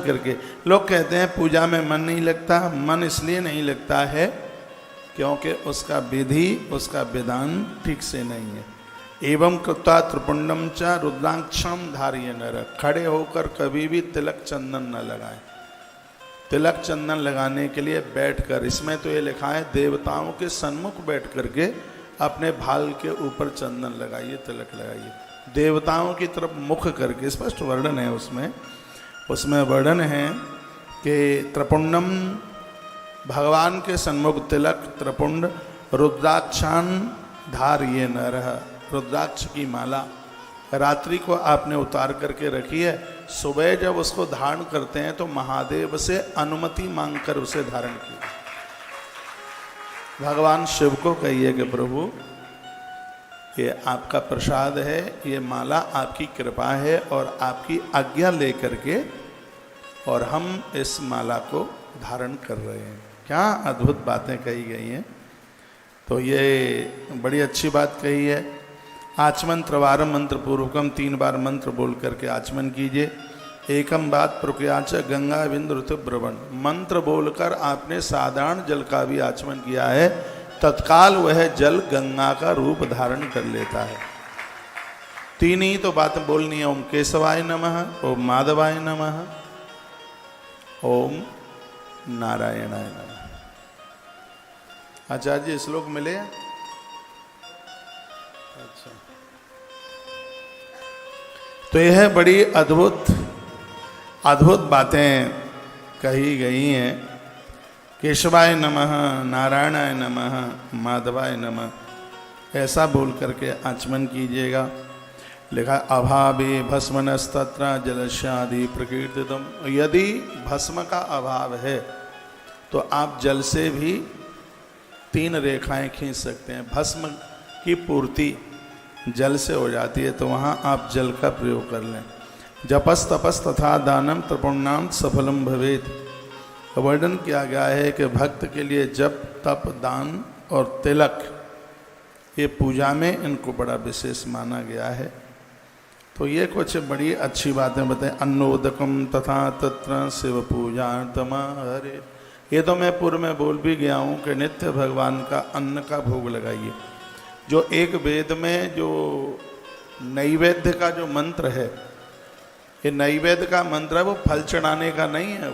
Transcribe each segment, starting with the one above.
करके। लोग कहते हैं पूजा में मन नहीं लगता, मन इसलिए नहीं लगता है क्योंकि उसका विधि, उसका विधान ठीक से नहीं है। एवं कृत्वा त्रिपुंडम च रुद्राक्षम धारिये नर, खड़े होकर कभी भी तिलक चंदन न लगाएं। तिलक चंदन लगाने के लिए बैठकर, इसमें तो ये लिखा है देवताओं के सन्मुख बैठ करके अपने भाल के ऊपर चंदन लगाइए, तिलक लगाइए। देवताओं की तरफ मुख करके, स्पष्ट वर्णन है उसमें वर्णन है कि त्रिपुंडम, भगवान के सन्मुख तिलक, त्रिपुंड, रुद्राक्षान धारिये नरः, रुद्राक्ष की माला रात्रि को आपने उतार करके रखी है। सुबह जब उसको धारण करते हैं तो महादेव से अनुमति मांगकर उसे धारण किया। भगवान शिव को कहिए कि प्रभु ये आपका प्रसाद है, ये माला आपकी कृपा है और आपकी आज्ञा लेकर के और हम इस माला को धारण कर रहे हैं। क्या अद्भुत बातें कही गई हैं। तो ये बड़ी अच्छी बात कही है। आचमन त्रिवारम मंत्र पूर्वकम, 3 बार मंत्र बोल करके आचमन कीजिए। एकम बात प्रक्रियाच गंगा बिंदु ऋतुब्रवण, मंत्र बोलकर आपने साधारण जल का भी आचमन किया है, तत्काल वह जल गंगा का रूप धारण कर लेता है। 3 ही तो बात बोलनी है। ओम केशवाय नमः, ओम माधवाय नमः, ओम नारायणाय नमः। आचार्य जी श्लोक मिले? अच्छा, तो यह बड़ी अद्भुत बातें कही गई हैं। केशवाय नमः, नारायणाय नमः, माधवाय नमः, ऐसा बोल करके आचमन कीजिएगा। लिखा अभावे भस्मनस्तत्र जलस्यादि प्रकीर्तितम, यदि भस्म का अभाव है तो आप जल से भी 3 रेखाएं खींच सकते हैं। भस्म की पूर्ति जल से हो जाती है तो वहाँ आप जल का प्रयोग कर लें। जपस तपस तथा दानम त्रिपुण्याम सफलम भवेत, वर्णन किया गया है कि भक्त के लिए जप, तप, दान और तिलक, ये पूजा में इनको बड़ा विशेष माना गया है। तो ये कुछ बड़ी अच्छी बातें बताएं। अन्नोदकम तथा तत्र शिव पूजा तमा हरे, ये तो मैं पूर्व में बोल भी गया हूँ कि नित्य भगवान का अन्न का भोग लगाइए। जो एक वेद में जो नैवेद्य का जो मंत्र है, ये नैवेद्य का मंत्र है, वो फल चढ़ाने का नहीं है।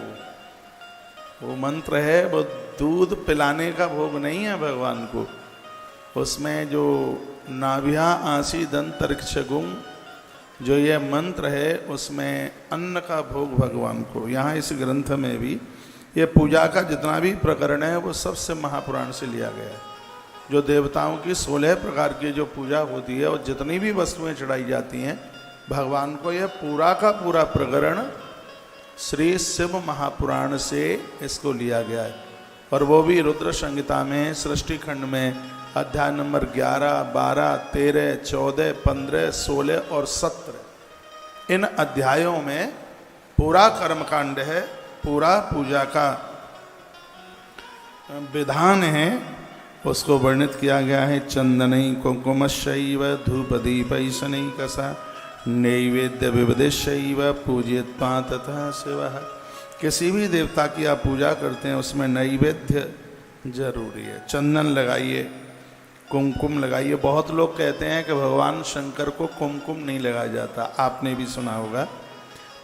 वो मंत्र है, वो दूध पिलाने का भोग नहीं है भगवान को। उसमें जो नाभ्या आसी दंतरिक्षगुम, जो ये मंत्र है, उसमें अन्न का भोग भगवान को। यहाँ इस ग्रंथ में भी ये पूजा का जितना भी प्रकरण है वो सबसे महापुराण से लिया गया है। जो देवताओं की 16 प्रकार की जो पूजा होती है और जितनी भी वस्तुएं चढ़ाई जाती हैं भगवान को, यह पूरा का पूरा प्रकरण श्री शिव महापुराण से इसको लिया गया है। और वो भी रुद्र संहिता में, सृष्टि खंड में, अध्याय नंबर 11, 12, 13, 14, 15, 16 और 17, इन अध्यायों में पूरा कर्मकांड है, पूरा पूजा का विधान है, उसको वर्णित किया गया है। चंदनई कुंकुमशैव धूपदीपै शनैकसा नैवेद्य विविधशैव पूजयत्वा तथा शिवः। किसी भी देवता की आप पूजा करते हैं उसमें नैवेद्य जरूरी है। चंदन लगाइए, कुमकुम लगाइए। बहुत लोग कहते हैं कि भगवान शंकर को कुमकुम नहीं लगाया जाता, आपने भी सुना होगा।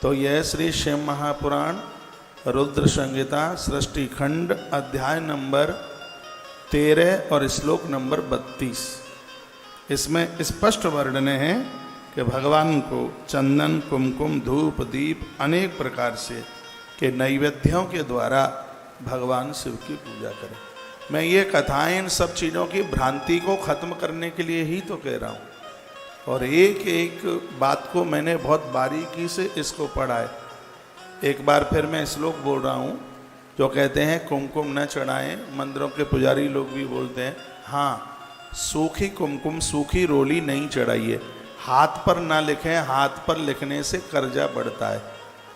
तो यह श्री शिव महापुराण रुद्र संहिता सृष्टि खंड अध्याय नंबर 13 और श्लोक नंबर 32, इसमें स्पष्ट वर्णन है कि भगवान को चंदन, कुमकुम, धूप, दीप अनेक प्रकार से के नैवेद्यों के द्वारा भगवान शिव की पूजा करें। मैं ये कथाएं इन सब चीज़ों की भ्रांति को खत्म करने के लिए ही तो कह रहा हूँ। और एक एक बात को मैंने बहुत बारीकी से इसको पढ़ा है। एक बार फिर मैं श्लोक बोल रहा हूँ। जो कहते हैं कुमकुम न चढ़ाएं, मंदिरों के पुजारी लोग भी बोलते हैं, हाँ, सूखी कुमकुम, सूखी रोली नहीं चढ़ाइए। हाथ पर ना लिखें, हाथ पर लिखने से कर्जा बढ़ता है,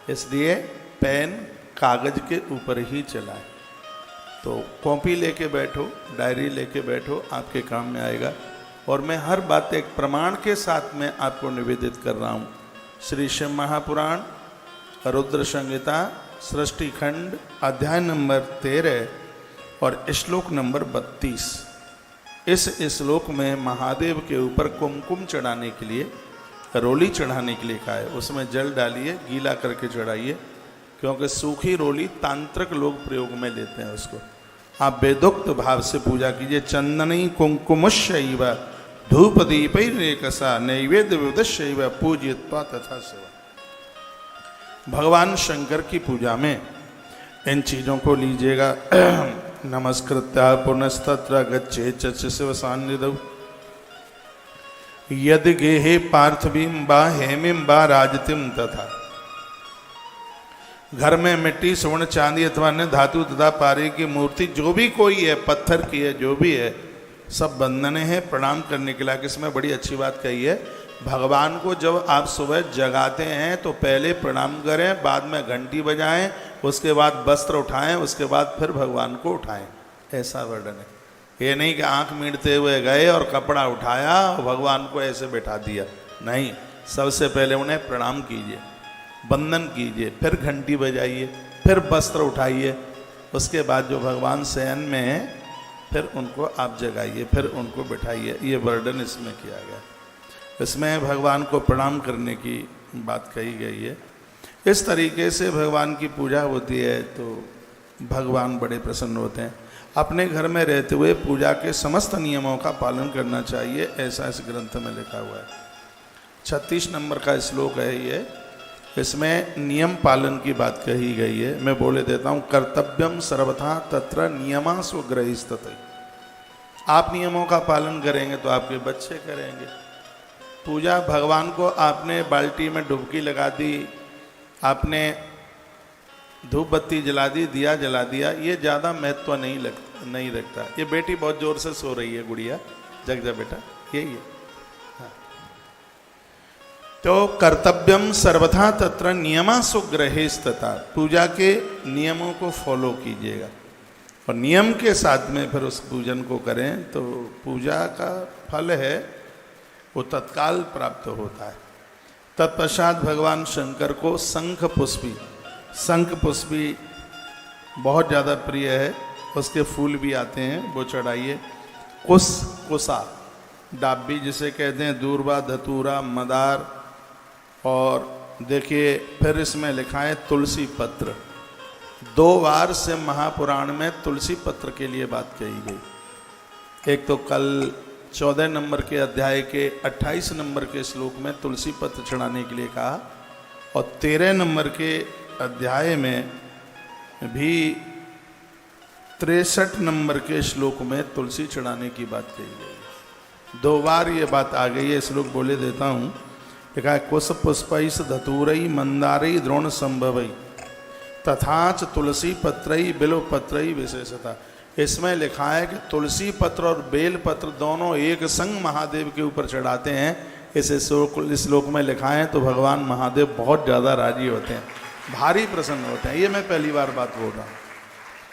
इसलिए पेन कागज के ऊपर ही चलाएं। तो कॉपी लेके बैठो, डायरी लेके बैठो, आपके काम में आएगा। और मैं हर बात एक प्रमाण के साथ में आपको निवेदित कर रहा हूँ। श्री शिव महापुराण रुद्र संहिता सृष्टि खंड अध्याय नंबर 13 और श्लोक नंबर 32। इस श्लोक में महादेव के ऊपर कुमकुम चढ़ाने के लिए, रोली चढ़ाने के लिए कहा है। उसमें जल डालिए, गीला करके चढ़ाइए, क्योंकि सूखी रोली तांत्रिक लोग प्रयोग में लेते हैं उसको। आप वेदोक्त भाव से पूजा कीजिए। चंदनी कुंकुमशैव धूप दीपैरेकसा नैवेद्य विदशैव पूजयित्वा तथा सेवा। भगवान शंकर की पूजा में इन चीज़ों को लीजिएगा। नमस्कृत्या पुनस्तत्र गच्छेत् च शिव सान्निध्यौ यद गेहे पार्थिवीं वा हेमिं वा राजतिं तथा। घर में मिट्टी, स्वर्ण, चांदी अथवा अन्य धातु तथा पारे की मूर्ति जो भी कोई है, पत्थर की है, जो भी है, सब बंधने हैं प्रणाम करने के लायक। इसमें बड़ी अच्छी बात कही है, भगवान को जब आप सुबह जगाते हैं तो पहले प्रणाम करें, बाद में घंटी बजाएं, उसके बाद वस्त्र उठाएं, उसके बाद फिर भगवान को उठाएं। ऐसा वर्णन है। ये नहीं कि आंख मींड़ते हुए गए और कपड़ा उठाया और भगवान को ऐसे बैठा दिया, नहीं। सबसे पहले उन्हें प्रणाम कीजिए, वंदन कीजिए, फिर घंटी बजाइए, फिर वस्त्र उठाइए, उसके बाद जो भगवान शयन में हैं फिर उनको आप जगाइए, फिर उनको बिठाइए। ये वर्णन इसमें किया गया। इसमें भगवान को प्रणाम करने की बात कही गई है। इस तरीके से भगवान की पूजा होती है तो भगवान बड़े प्रसन्न होते हैं। अपने घर में रहते हुए पूजा के समस्त नियमों का पालन करना चाहिए, ऐसा इस ग्रंथ में लिखा हुआ है। 36 नंबर का श्लोक है ये। इसमें नियम पालन की बात कही गई है। मैं बोले देता हूँ, कर्तव्यम सर्वथा तत्र नियमासु ग्रहीस्तते। आप नियमों का पालन करेंगे तो आपके बच्चे करेंगे। पूजा, भगवान को आपने बाल्टी में डुबकी लगा दी, आपने धूप बत्ती जला दी, दिया जला दिया, ये ज़्यादा महत्व नहीं रखता। ये बेटी बहुत जोर से सो रही है, गुड़िया जग जा बेटा, यही है। तो कर्तव्यम सर्वथा तत्र नियमासु ग्रहेस्तता। पूजा के नियमों को फॉलो कीजिएगा और नियम के साथ में फिर उस पूजन को करें तो पूजा का फल है वो तत्काल प्राप्त होता है। तत्पश्चात भगवान शंकर को शंख पुष्पी बहुत ज़्यादा प्रिय है, उसके फूल भी आते हैं, वो चढ़ाइए। कुसा डाबी जिसे कहते हैं, दूर्वा, धतूरा, मदार, और देखिए फिर इसमें लिखा है तुलसी पत्र। 2 बार से महापुराण में तुलसी पत्र के लिए बात कही गई। एक तो कल 14 नंबर के अध्याय के 28 नंबर के श्लोक में तुलसी पत्र चढ़ाने के लिए कहा, और 13 नंबर के अध्याय में भी 63 नंबर के श्लोक में तुलसी चढ़ाने की बात कही गई। 2 बार ये बात आ गई है। श्लोक बोले देता हूँ। लिखा है, कुश पुष्पैस धतूरई मंदारई द्रोण संभवई तथाच तुलसी पत्रई बिल्व पत्रई विशेषता। इसमें लिखा है कि तुलसी पत्र और बेल पत्र दोनों एक संग महादेव के ऊपर चढ़ाते हैं। इस श्लोक में लिखा है तो भगवान महादेव बहुत ज़्यादा राजी होते हैं, भारी प्रसन्न होते हैं। ये मैं पहली बार बात बोल रहा हूँ।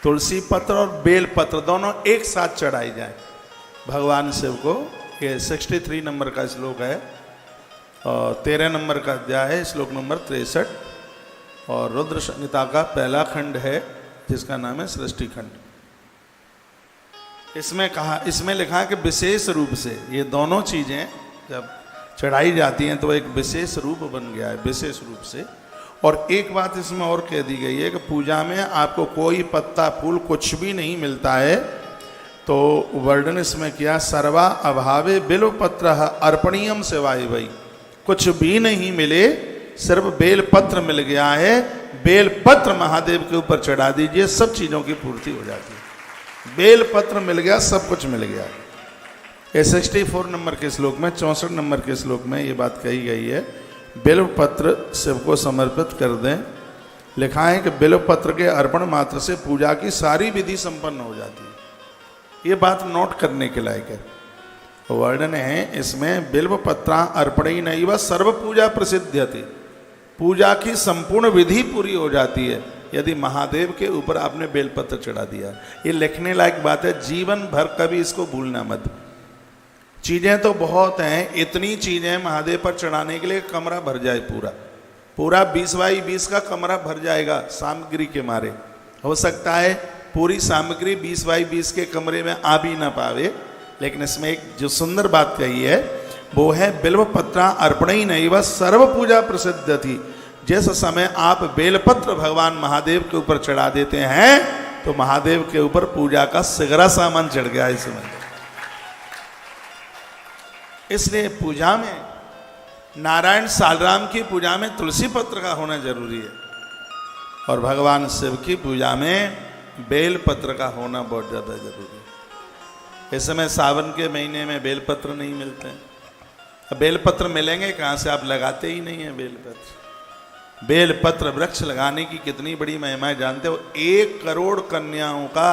तुलसी पत्र और बेल पत्र दोनों एक साथ चढ़ाई जाए भगवान शिव को। ये 63 नंबर का श्लोक है और 13 नंबर का अध्याय है, श्लोक नंबर 63, और रुद्र संहिता का पहला खंड है जिसका नाम है सृष्टि खंड। इसमें लिखा है कि विशेष रूप से ये दोनों चीज़ें जब चढ़ाई जाती हैं तो एक विशेष रूप बन गया है, विशेष रूप से। और एक बात इसमें और कह दी गई है कि पूजा में आपको कोई पत्ता फूल कुछ भी नहीं मिलता है। तो वर्णन इसमें किया, सर्वा अभावे बिल्व पत्र अर्पणीयम सेवाय वही। कुछ भी नहीं मिले, सिर्फ बेल पत्र मिल गया है, बेल पत्र महादेव के ऊपर चढ़ा दीजिए, सब चीज़ों की पूर्ति हो जाती है। बेल पत्र मिल गया, सब कुछ मिल गया। ये 64 नंबर के श्लोक में, 64 नंबर के श्लोक में ये बात कही गई है, बेल पत्र शिव को समर्पित कर दें। लिखा है कि बेल पत्र के अर्पण मात्र से पूजा की सारी विधि संपन्न हो जाती है। ये बात नोट करने के लायक है। वर्णन है इसमें, बिल्व पत्रा अर्पणी नहीं व सर्व पूजा प्रसिद्ध्यति। पूजा की संपूर्ण विधि पूरी हो जाती है यदि महादेव के ऊपर आपने बेलपत्र चढ़ा दिया। ये लिखने लायक बात है, जीवन भर कभी इसको भूलना मत। चीज़ें तो बहुत हैं, इतनी चीज़ें महादेव पर चढ़ाने के लिए कमरा भर जाए, पूरा 20 बाई 20 का कमरा भर जाएगा सामग्री के मारे। हो सकता है पूरी सामग्री 20 बाई 20 के कमरे में आ भी ना पावे, लेकिन इसमें एक जो सुंदर बात कही है वो है बिल्वपत्रा अर्पणई नैव सर्व पूजा प्रसिद्ध थी। जिस समय आप बेलपत्र भगवान महादेव के ऊपर चढ़ा देते हैं तो महादेव के ऊपर पूजा का सिगरा सामान चढ़ गया इस समय। इसलिए पूजा में, नारायण सालराम की पूजा में तुलसी पत्र का होना जरूरी है, और भगवान शिव की पूजा में बेल पत्र का होना बहुत ज्यादा जरूरी है। इस समय सावन के महीने में बेल पत्र नहीं मिलते हैं। अब बेल पत्र मिलेंगे कहाँ से, आप लगाते ही नहीं है बेल पत्र। बेल पत्र वृक्ष लगाने की कितनी बड़ी महिमा है जानते हो? 1 करोड़ कन्याओं का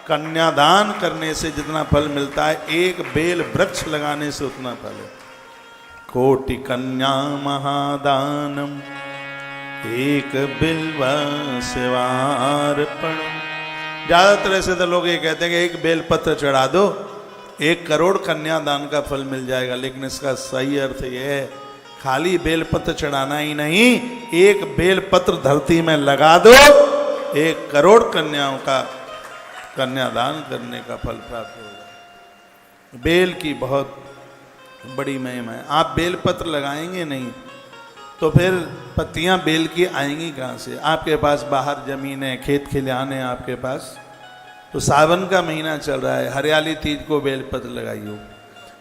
कन्यादान करने से जितना फल मिलता है, एक बेल वृक्ष लगाने से उतना फल है। कोटि कन्या महादानम एक बिल्व शिवार्पण। ज्यादातर ऐसे तो लोग ये कहते हैं कि एक बेल पत्र चढ़ा दो 1 करोड़ कन्यादान का फल मिल जाएगा, लेकिन इसका सही अर्थ यह है खाली बेल पत्र चढ़ाना ही नहीं, एक बेल पत्र धरती में लगा दो 1 करोड़ कन्याओं का कन्यादान करने का फल प्राप्त होगा। बेल की बहुत बड़ी महिमा है। आप बेल पत्र लगाएंगे नहीं तो फिर पत्तियां बेल की आएंगी कहाँ से? आपके पास बाहर जमीन है, खेत खलिहान है आपके पास, तो सावन का महीना चल रहा है, हरियाली तीज को बेल पत्र लगाइयो।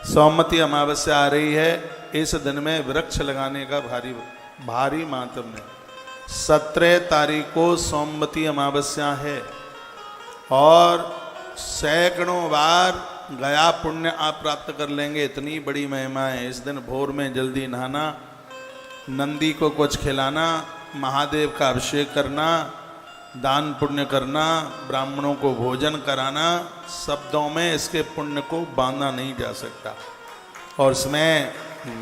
सोमवती अमावस्या आ रही है, इस दिन में वृक्ष लगाने का भारी भारी मातम है। 17 तारीख को सोमवती अमावस्या है और सैकड़ों बार गया पुण्य आप प्राप्त कर लेंगे, इतनी बड़ी महिमा है। इस दिन भोर में जल्दी नहाना, नंदी को कुछ खिलाना, महादेव का अभिषेक करना, दान पुण्य करना, ब्राह्मणों को भोजन कराना, शब्दों में इसके पुण्य को बांधा नहीं जा सकता। और इसमें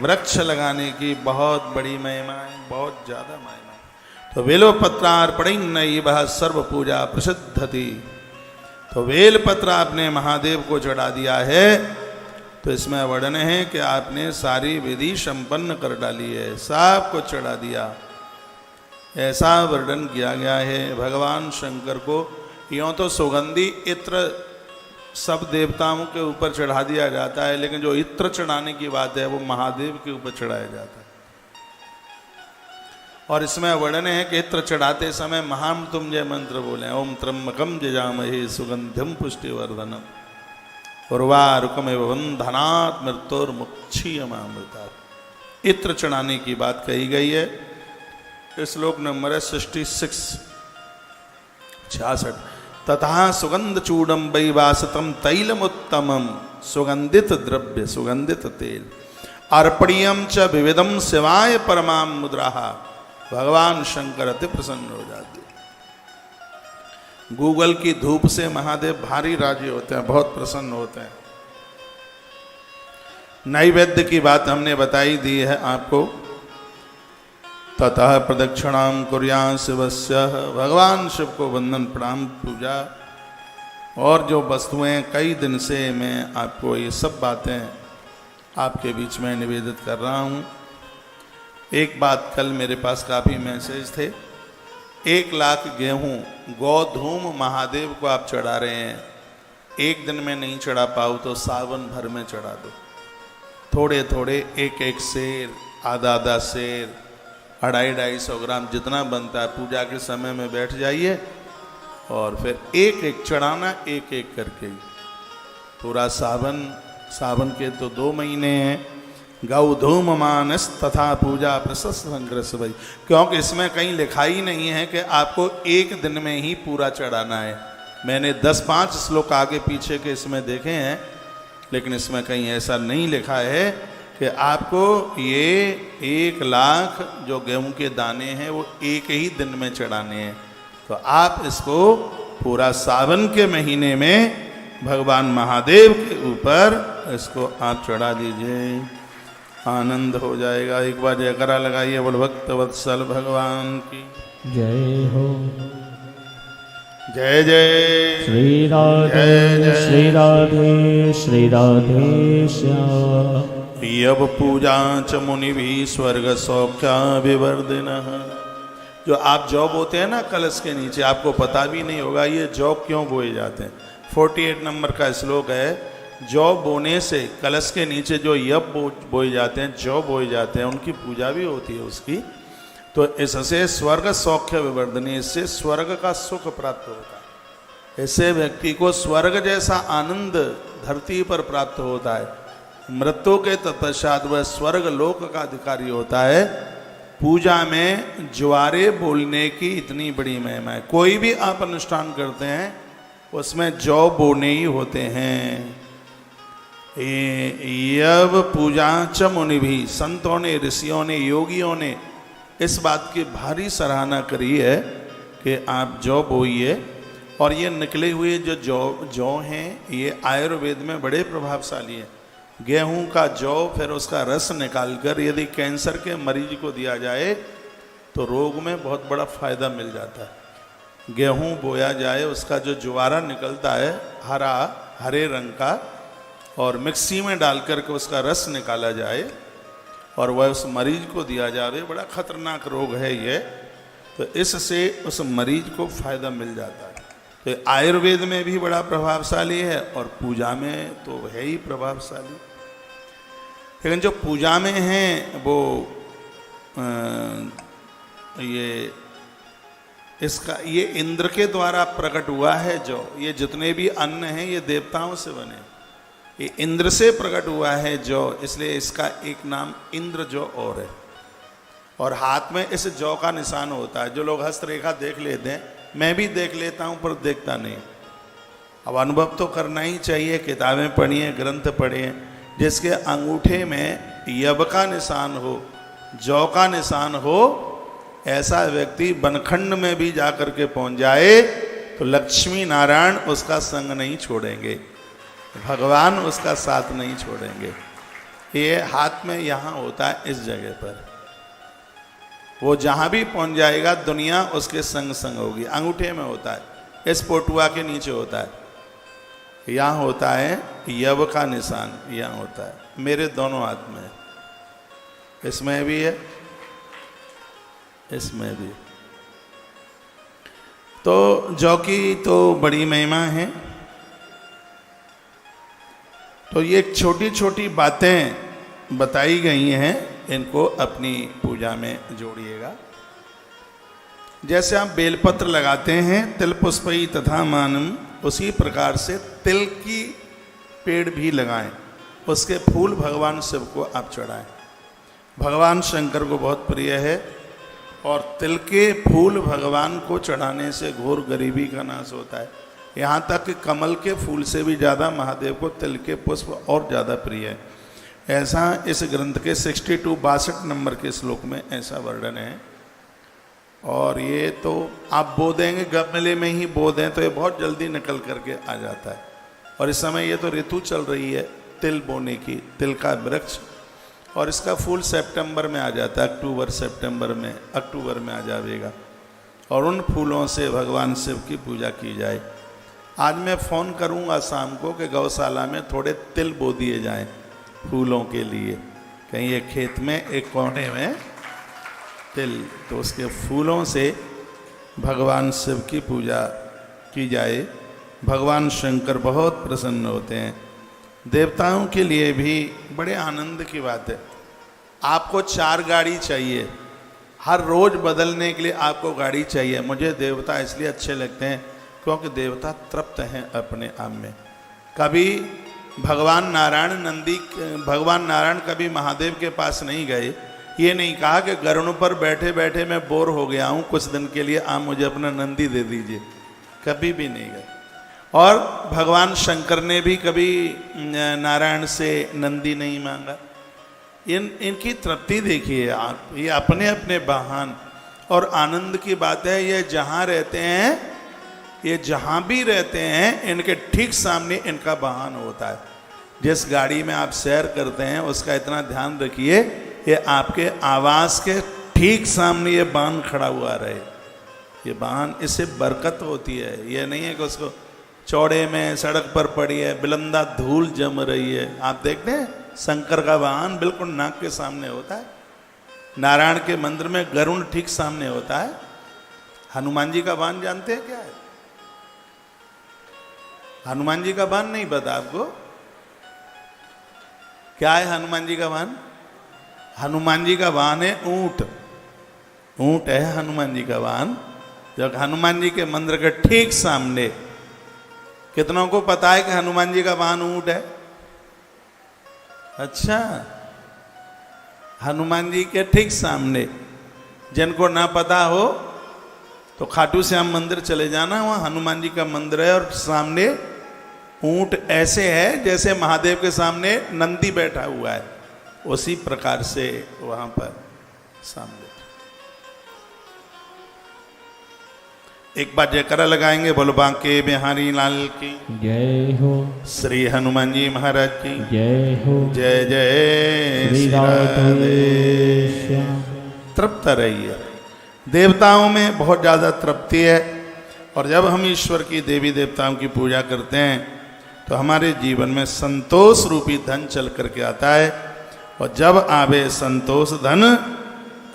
वृक्ष लगाने की बहुत बड़ी महिमा है, बहुत ज़्यादा महिमा है। तो बेलपत्रार्पणं नैव सर्व पूजा प्रसिद्ध थी। तो बेलपत्र आपने महादेव को चढ़ा दिया है तो इसमें वर्णन है कि आपने सारी विधि संपन्न कर डाली है, सब को चढ़ा दिया, ऐसा वर्णन किया गया है। भगवान शंकर को यों तो सुगंधी इत्र सब देवताओं के ऊपर चढ़ा दिया जाता है, लेकिन जो इत्र चढ़ाने की बात है वो महादेव के ऊपर चढ़ाया जाता है। और इसमें वर्णन है कि इत्र चढ़ाते समय महामृत्युंजय मंत्र बोले, ओम त्र्यंबकम जजामहे सुगंधिम पुष्टिवर्धनम उर्वारुकमेव बंधनात् मृत्योर्मुक्षीयमामृतात्। इत्र चढ़ाने की बात कही गई है। श्लोक नंबर 66 तथा सुगंध चूड़म वैवासतम तैलमुत्तमम सुगंधित द्रव्य सुगंधित तेल अर्पणीयम च विविधम शिवाय परमाम मुद्रा। भगवान शंकर अति प्रसन्न हो जाते। गूगल की धूप से महादेव भारी राजी होते हैं, बहुत प्रसन्न होते हैं। नैवेद्य की बात हमने बताई दी है आपको। ततः प्रदक्षिणाम कुर्यां शिवस्य, भगवान शिव को वंदन प्रणाम पूजा। और जो वस्तुएं कई दिन से मैं आपको ये सब बातें आपके बीच में निवेदित कर रहा हूँ। एक बात, कल मेरे पास काफ़ी मैसेज थे। 1 लाख गेहूँ गोधूम महादेव को आप चढ़ा रहे हैं, एक दिन में नहीं चढ़ा पाओ तो सावन भर में चढ़ा दो। थोड़े थोड़े 1-1 सेर, आधा सेर, 250-250 ग्राम जितना बनता है, पूजा के समय में बैठ जाइए और फिर 1-1 चढ़ाना, 1-1 करके। पूरा सावन के तो 2 महीने हैं। गौधूम मानस तथा पूजा प्रशस्त संग्रस भाई, क्योंकि इसमें कहीं लिखा ही नहीं है कि आपको 1 दिन में ही पूरा चढ़ाना है। मैंने 10-5 श्लोक आगे पीछे के इसमें देखे हैं, लेकिन इसमें कहीं ऐसा नहीं लिखा है कि आपको ये 1 लाख जो गेहूं के दाने हैं वो 1 ही दिन में चढ़ाने हैं। तो आप इसको पूरा सावन के महीने में भगवान महादेव के ऊपर इसको आप चढ़ा दीजिए, आनंद हो जाएगा। एक बार जयकारा लगाइए, बोल भक्त वत्सल भगवान की जय हो। जय जय श्री राधे श्री राधे श्री राधे श्याम। यव पूजा च मुनि भी स्वर्ग सौख्या विवर्धिनः। जो आप जौ बोते हैं ना कलश के नीचे, आपको पता भी नहीं होगा ये जौ क्यों बोए जाते हैं। 48 नंबर का श्लोक है, जौ बोने से कलश के नीचे जो यव बोए जाते हैं, जौ बोए जाते हैं, उनकी पूजा भी होती है उसकी। तो इससे स्वर्ग सौख्य विवर्धनी, इससे स्वर्ग का सुख प्राप्त होता है। इससे व्यक्ति को स्वर्ग जैसा आनंद धरती पर प्राप्त होता है। मृत्यु के तत्पश्चात वह स्वर्ग लोक का अधिकारी होता है। पूजा में ज्वारे बोलने की इतनी बड़ी महिमा है। कोई भी आप अनुष्ठान करते हैं उसमें जौ बोने ही होते हैं। यव पूजा च मुनि भी, संतों ने, ऋषियों ने, योगियों ने इस बात की भारी सराहना करी है कि आप जौ बोइए। और ये निकले हुए जो जौ हैं ये आयुर्वेद में बड़े प्रभावशाली हैं। गेहूं का जौ फिर उसका रस निकालकर यदि कैंसर के मरीज को दिया जाए तो रोग में बहुत बड़ा फायदा मिल जाता है। गेहूं बोया जाए, उसका जो ज्वारा निकलता है हरे रंग का, और मिक्सी में डालकर के उसका रस निकाला जाए और वह उस मरीज को दिया जाए, बड़ा खतरनाक रोग है ये, तो इससे उस मरीज को फायदा मिल जाता है। तो आयुर्वेद में भी बड़ा प्रभावशाली है और पूजा में तो है ही प्रभावशाली। लेकिन जो पूजा में हैं वो ये इंद्र के द्वारा प्रकट हुआ है। जो ये जितने भी अन्न हैं ये देवताओं से बने, ये इंद्र से प्रकट हुआ है जौ, इसलिए इसका एक नाम इंद्र जौ और है। और हाथ में इस जौ का निशान होता है। जो लोग हस्तरेखा देख लेते हैं, मैं भी देख लेता हूं पर देखता नहीं। अब अनुभव तो करना ही चाहिए, किताबें पढ़िए, ग्रंथ पढ़िए। जिसके अंगूठे में यव का निशान हो, जौ का निशान हो, ऐसा व्यक्ति बनखंड में भी जाकर के पहुंच जाए तो लक्ष्मी नारायण उसका संग नहीं छोड़ेंगे, भगवान उसका साथ नहीं छोड़ेंगे। ये हाथ में यहाँ होता है, इस जगह पर वो जहाँ भी पहुंच जाएगा दुनिया उसके संग संग होगी। अंगूठे में होता है, इस पोटुआ के नीचे होता है, यहाँ होता है यव का निशान, यहाँ होता है मेरे दोनों हाथ में, इसमें भी है, इसमें भी। तो जौ की तो बड़ी महिमा है। तो ये छोटी छोटी बातें बताई गई हैं, इनको अपनी पूजा में जोड़िएगा। जैसे आप बेलपत्र लगाते हैं तिल पुष्पई तथा मानम, उसी प्रकार से तिल की पेड़ भी लगाएं, उसके फूल भगवान शिव को आप चढ़ाएं। भगवान शंकर को बहुत प्रिय है और तिल के फूल भगवान को चढ़ाने से घोर गरीबी का नाश होता है। यहाँ तक कि कमल के फूल से भी ज़्यादा महादेव को तिल के पुष्प और ज़्यादा प्रिय है। ऐसा इस ग्रंथ के 62 नंबर के श्लोक में ऐसा वर्णन है। और ये तो आप बो देंगे, गमले में ही बो दें तो ये बहुत जल्दी निकल करके आ जाता है। और इस समय ये तो ऋतु चल रही है तिल बोने की, तिल का वृक्ष, और इसका फूल सितंबर में आ जाता है, अक्टूबर में आ जाएगा। और उन फूलों से भगवान शिव की पूजा की जाए। आज मैं फ़ोन करूंगा शाम को कि गौशाला में थोड़े तिल बो दिए जाएं फूलों के लिए, कहीं एक खेत में एक कोने में तिल, तो उसके फूलों से भगवान शिव की पूजा की जाए। भगवान शंकर बहुत प्रसन्न होते हैं। देवताओं के लिए भी बड़े आनंद की बात है। आपको 4 गाड़ी चाहिए, हर रोज बदलने के लिए आपको गाड़ी चाहिए। मुझे देवता इसलिए अच्छे लगते हैं क्योंकि देवता तृप्त हैं अपने आप में। कभी भगवान नारायण कभी महादेव के पास नहीं गए, ये नहीं कहा कि गरुड़ पर बैठे बैठे मैं बोर हो गया हूँ, कुछ दिन के लिए आप मुझे अपना नंदी दे दीजिए, कभी भी नहीं गए। और भगवान शंकर ने भी कभी नारायण से नंदी नहीं मांगा। इनकी तृप्ति देखिए आप, ये अपने अपने वाहन और आनंद की बात है। ये जहाँ रहते हैं, ये जहाँ भी रहते हैं, इनके ठीक सामने इनका वाहन होता है। जिस गाड़ी में आप सैर करते हैं उसका इतना ध्यान रखिए, ये आपके आवास के ठीक सामने ये वाहन खड़ा हुआ रहे। ये वाहन, इससे बरकत होती है। ये नहीं है कि उसको चौड़े में सड़क पर पड़ी है, बिलंदा धूल जम रही है। आप देखते हैं शंकर का वाहन बिल्कुल नाक के सामने होता है। नारायण के मंदिर में गरुण ठीक सामने होता है। हनुमान जी का वाहन जानते हैं क्या है? हनुमान जी का वाहन नहीं पता आपको? क्या है हनुमान जी का वाहन? हनुमान जी का वाहन है ऊंट। ऊंट है हनुमान जी का वाहन। जब हनुमान जी के मंदिर के ठीक सामने, कितनों को पता है कि हनुमान जी का वाहन ऊंट है? अच्छा, हनुमान जी के ठीक सामने। जिनको ना पता हो तो खाटू श्याम मंदिर चले जाना, वहां हनुमान जी का मंदिर है और सामने ऊंट ऐसे है जैसे महादेव के सामने नंदी बैठा हुआ है, उसी प्रकार से वहां पर सामने। एक बार जयकारा लगाएंगे, बोलो बांके बिहारी लाल की जय हो, श्री हनुमान जी महाराज की जय हो, जय जय श्री श्री राधे। श्याम। तृप्त रहिए। देवताओं में बहुत ज़्यादा तृप्ति है, और जब हम ईश्वर की देवी देवताओं की पूजा करते हैं तो हमारे जीवन में संतोष रूपी धन चल करके आता है। और जब आवे संतोष धन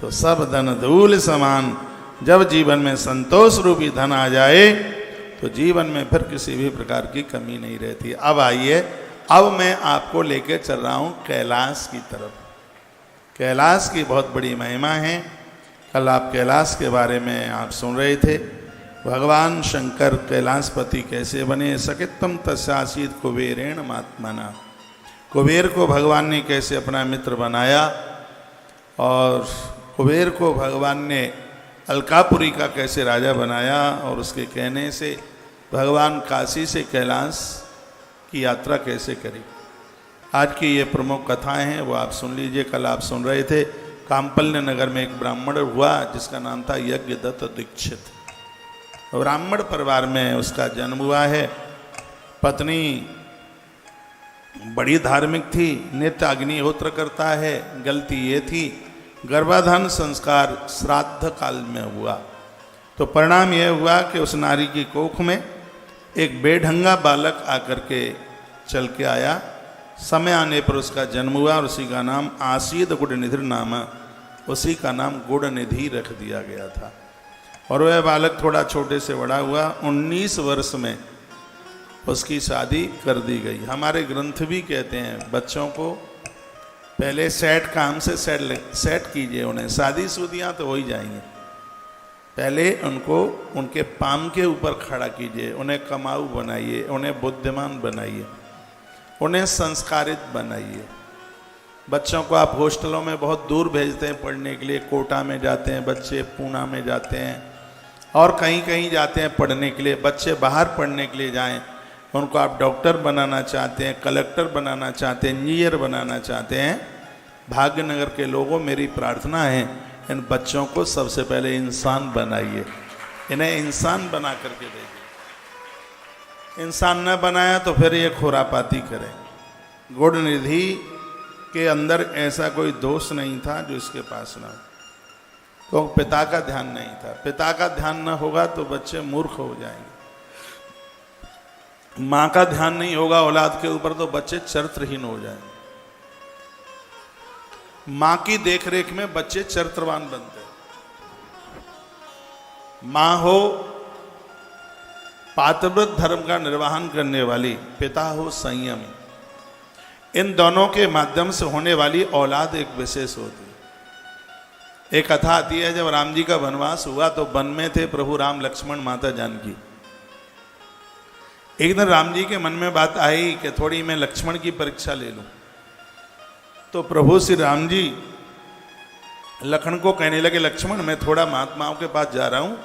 तो सब धन धूल समान। जब जीवन में संतोष रूपी धन आ जाए तो जीवन में फिर किसी भी प्रकार की कमी नहीं रहती। अब आइए, अब मैं आपको लेके चल रहा हूँ कैलाश की तरफ। कैलाश की बहुत बड़ी महिमा है। कल आप कैलाश के बारे में आप सुन रहे थे। भगवान शंकर कैलाशपति कैसे बने। सकित्तम तस्यासीत कुबेरेण महात्मना। कुबेर को भगवान ने कैसे अपना मित्र बनाया, और कुबेर को भगवान ने अलकापुरी का कैसे राजा बनाया, और उसके कहने से भगवान काशी से कैलाश की यात्रा कैसे करी। आज की ये प्रमुख कथाएं हैं, वो आप सुन लीजिए। कल आप सुन रहे थे कामपल्य नगर में एक ब्राह्मण हुआ जिसका नाम था यज्ञदत्त दीक्षित। ब्राह्मण परिवार में उसका जन्म हुआ है। पत्नी बड़ी धार्मिक थी, नित्य अग्निहोत्र करता है। गलती ये थी, गर्भाधान संस्कार श्राद्ध काल में हुआ, तो परिणाम यह हुआ कि उस नारी की कोख में एक बेढंगा बालक आकर के चल के आया। समय आने पर उसका जन्म हुआ, और उसी का नाम आसीद गुड़निधि नाम, उसी का नाम गुड़निधि रख दिया गया था। और वह बालक थोड़ा छोटे से बड़ा हुआ। 19 वर्ष में उसकी शादी कर दी गई। हमारे ग्रंथ भी कहते हैं बच्चों को पहले सेट काम से सेट कीजिए, उन्हें शादी शुदियाँ तो हो ही जाएंगे। पहले उनको उनके पाम के ऊपर खड़ा कीजिए, उन्हें कमाऊ बनाइए, उन्हें बुद्धिमान बनाइए, उन्हें संस्कारित बनाइए। बच्चों को आप हॉस्टलों में बहुत दूर भेजते हैं पढ़ने के लिए। कोटा में जाते हैं बच्चे, पूना में जाते हैं, और कहीं कहीं जाते हैं पढ़ने के लिए। बच्चे बाहर पढ़ने के लिए जाएं, उनको आप डॉक्टर बनाना चाहते हैं, कलेक्टर बनाना चाहते हैं, इंजीनियर बनाना चाहते हैं। भाग्यनगर के लोगों, मेरी प्रार्थना है इन बच्चों को सबसे पहले इंसान बनाइए, इन्हें इंसान बना करके भेजिए। इंसान न बनाया तो फिर ये खुरापाती करें। गुणनिधि के अंदर ऐसा कोई दोष नहीं था जो इसके पास ना हो, तो पिता का ध्यान नहीं था। पिता का ध्यान न होगा तो बच्चे मूर्ख हो जाएंगे। माँ का ध्यान नहीं होगा औलाद के ऊपर तो बच्चे चरित्रहीन हो जाएंगे। माँ की देखरेख में बच्चे चरित्रवान बनते हैं। माँ हो पातिव्रत धर्म का निर्वहन करने वाली, पिता हो संयमी। इन दोनों के माध्यम से होने वाली औलाद एक विशेष होती है। एक कथा आती है, जब राम जी का वनवास हुआ तो वन में थे प्रभु राम, लक्ष्मण, माता जानकी। एक दिन राम जी के मन में बात आई कि थोड़ी मैं लक्ष्मण की परीक्षा ले लूं। तो प्रभु श्री राम जी लक्ष्मण को कहने लगे, लक्ष्मण मैं थोड़ा महात्माओं के पास जा रहा हूं,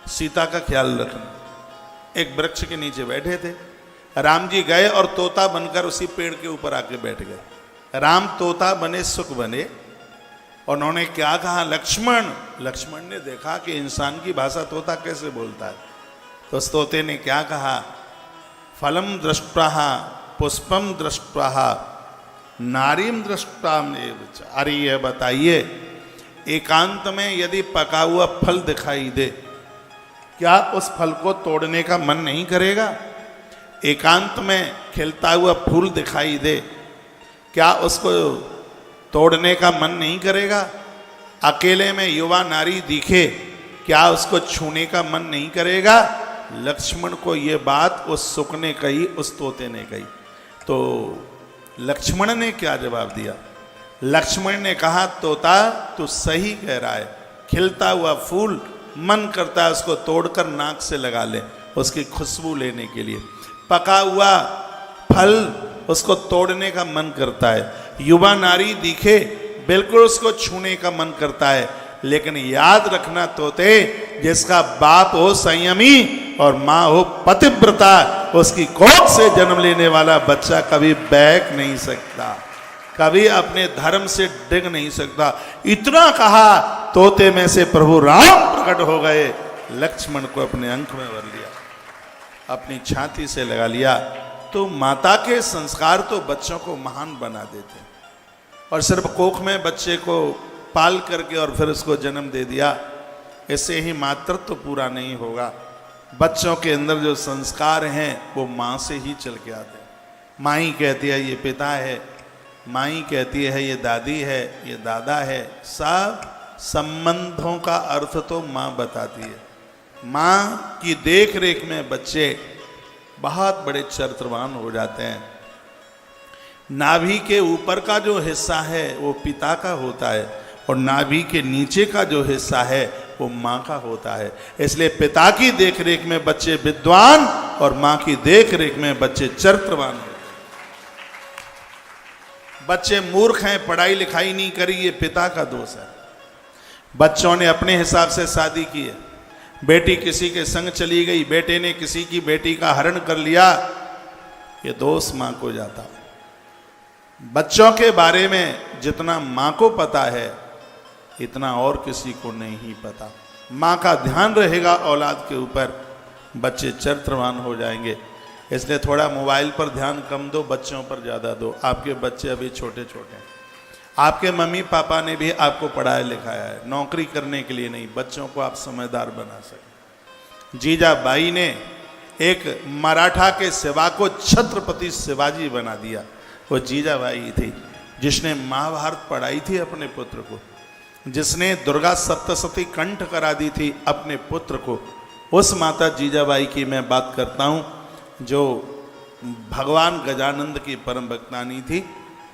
सीता का ख्याल रखना। एक वृक्ष के नीचे बैठे थे। राम जी गए और तोता बनकर उसी पेड़ के ऊपर आके बैठ गए। राम तोता बने, सुख बने। और उन्होंने क्या कहा, लक्ष्मण। लक्ष्मण ने देखा कि इंसान की भाषा तोता कैसे बोलता है। तो उस तोते ने क्या कहा, फलम दृष्ट्वा पुष्पम दृष्ट्वा नारीम दृष्ट्वा। अरे ये बताइए, एकांत में यदि पका हुआ फल दिखाई दे, क्या उस फल को तोड़ने का मन नहीं करेगा? एकांत में खिलता हुआ फूल दिखाई दे, क्या उसको तोड़ने का मन नहीं करेगा? अकेले में युवा नारी दिखे, क्या उसको छूने का मन नहीं करेगा? लक्ष्मण को ये बात उस सुक ने कही, उस तोते ने कही। तो लक्ष्मण ने क्या जवाब दिया? लक्ष्मण ने कहा, तोता तू सही कह रहा है, खिलता हुआ फूल मन करता है उसको तोड़कर नाक से लगा ले, उसकी खुशबू लेने के लिए। पका हुआ फल उसको तोड़ने का मन करता है। युवा नारी दिखे, बिल्कुल उसको छूने का मन करता है। लेकिन याद रखना तोते, जिसका बाप हो संयमी और माँ हो पतिव्रता, उसकी कोख से जन्म लेने वाला बच्चा कभी बहक नहीं सकता, कभी अपने धर्म से डिग नहीं सकता। इतना कहा, तोते में से प्रभु राम प्रकट हो गए, लक्ष्मण को अपने अंक में भर लिया, अपनी छाती से लगा लिया। तो माता के संस्कार तो बच्चों को महान बना देते हैं। और सिर्फ कोख में बच्चे को पाल करके और फिर उसको जन्म दे दिया, इससे ही मातृत्व तो पूरा नहीं होगा। बच्चों के अंदर जो संस्कार हैं वो माँ से ही चल के आते हैं। माँ ही कहती है ये पिता है, माँ ही कहती है ये दादी है, ये दादा है। सब संबंधों का अर्थ तो माँ बताती है। माँ की देख रेख में बच्चे बहुत बड़े चरित्रवान हो जाते हैं। नाभि के ऊपर का जो हिस्सा है वो पिता का होता है और नाभि के नीचे का जो हिस्सा है वो माँ का होता है। इसलिए पिता की देखरेख में बच्चे विद्वान और माँ की देखरेख में बच्चे चरित्रवान होते हैं। बच्चे मूर्ख हैं, पढ़ाई लिखाई नहीं करी, ये पिता का दोष है। बच्चों ने अपने हिसाब से शादी की है, बेटी किसी के संग चली गई, बेटे ने किसी की बेटी का हरण कर लिया, ये दोष माँ को जाता। बच्चों के बारे में जितना माँ को पता है इतना और किसी को नहीं पता। माँ का ध्यान रहेगा औलाद के ऊपर, बच्चे चरित्रवान हो जाएंगे। इसलिए थोड़ा मोबाइल पर ध्यान कम दो, बच्चों पर ज़्यादा दो। आपके बच्चे अभी छोटे छोटे हैं, आपके मम्मी पापा ने भी आपको पढ़ाया लिखाया है, नौकरी करने के लिए नहीं, बच्चों को आप समझदार बना सकें। जीजाबाई ने एक मराठा के सेवा को छत्रपति शिवाजी बना दिया। वो जीजाबाई थी जिसने महाभारत पढ़ाई थी अपने पुत्र को, जिसने दुर्गा सप्तशती कंठ करा दी थी अपने पुत्र को। उस माता जीजाबाई की मैं बात करता हूँ जो भगवान गजानंद की परम भक्तानी थी।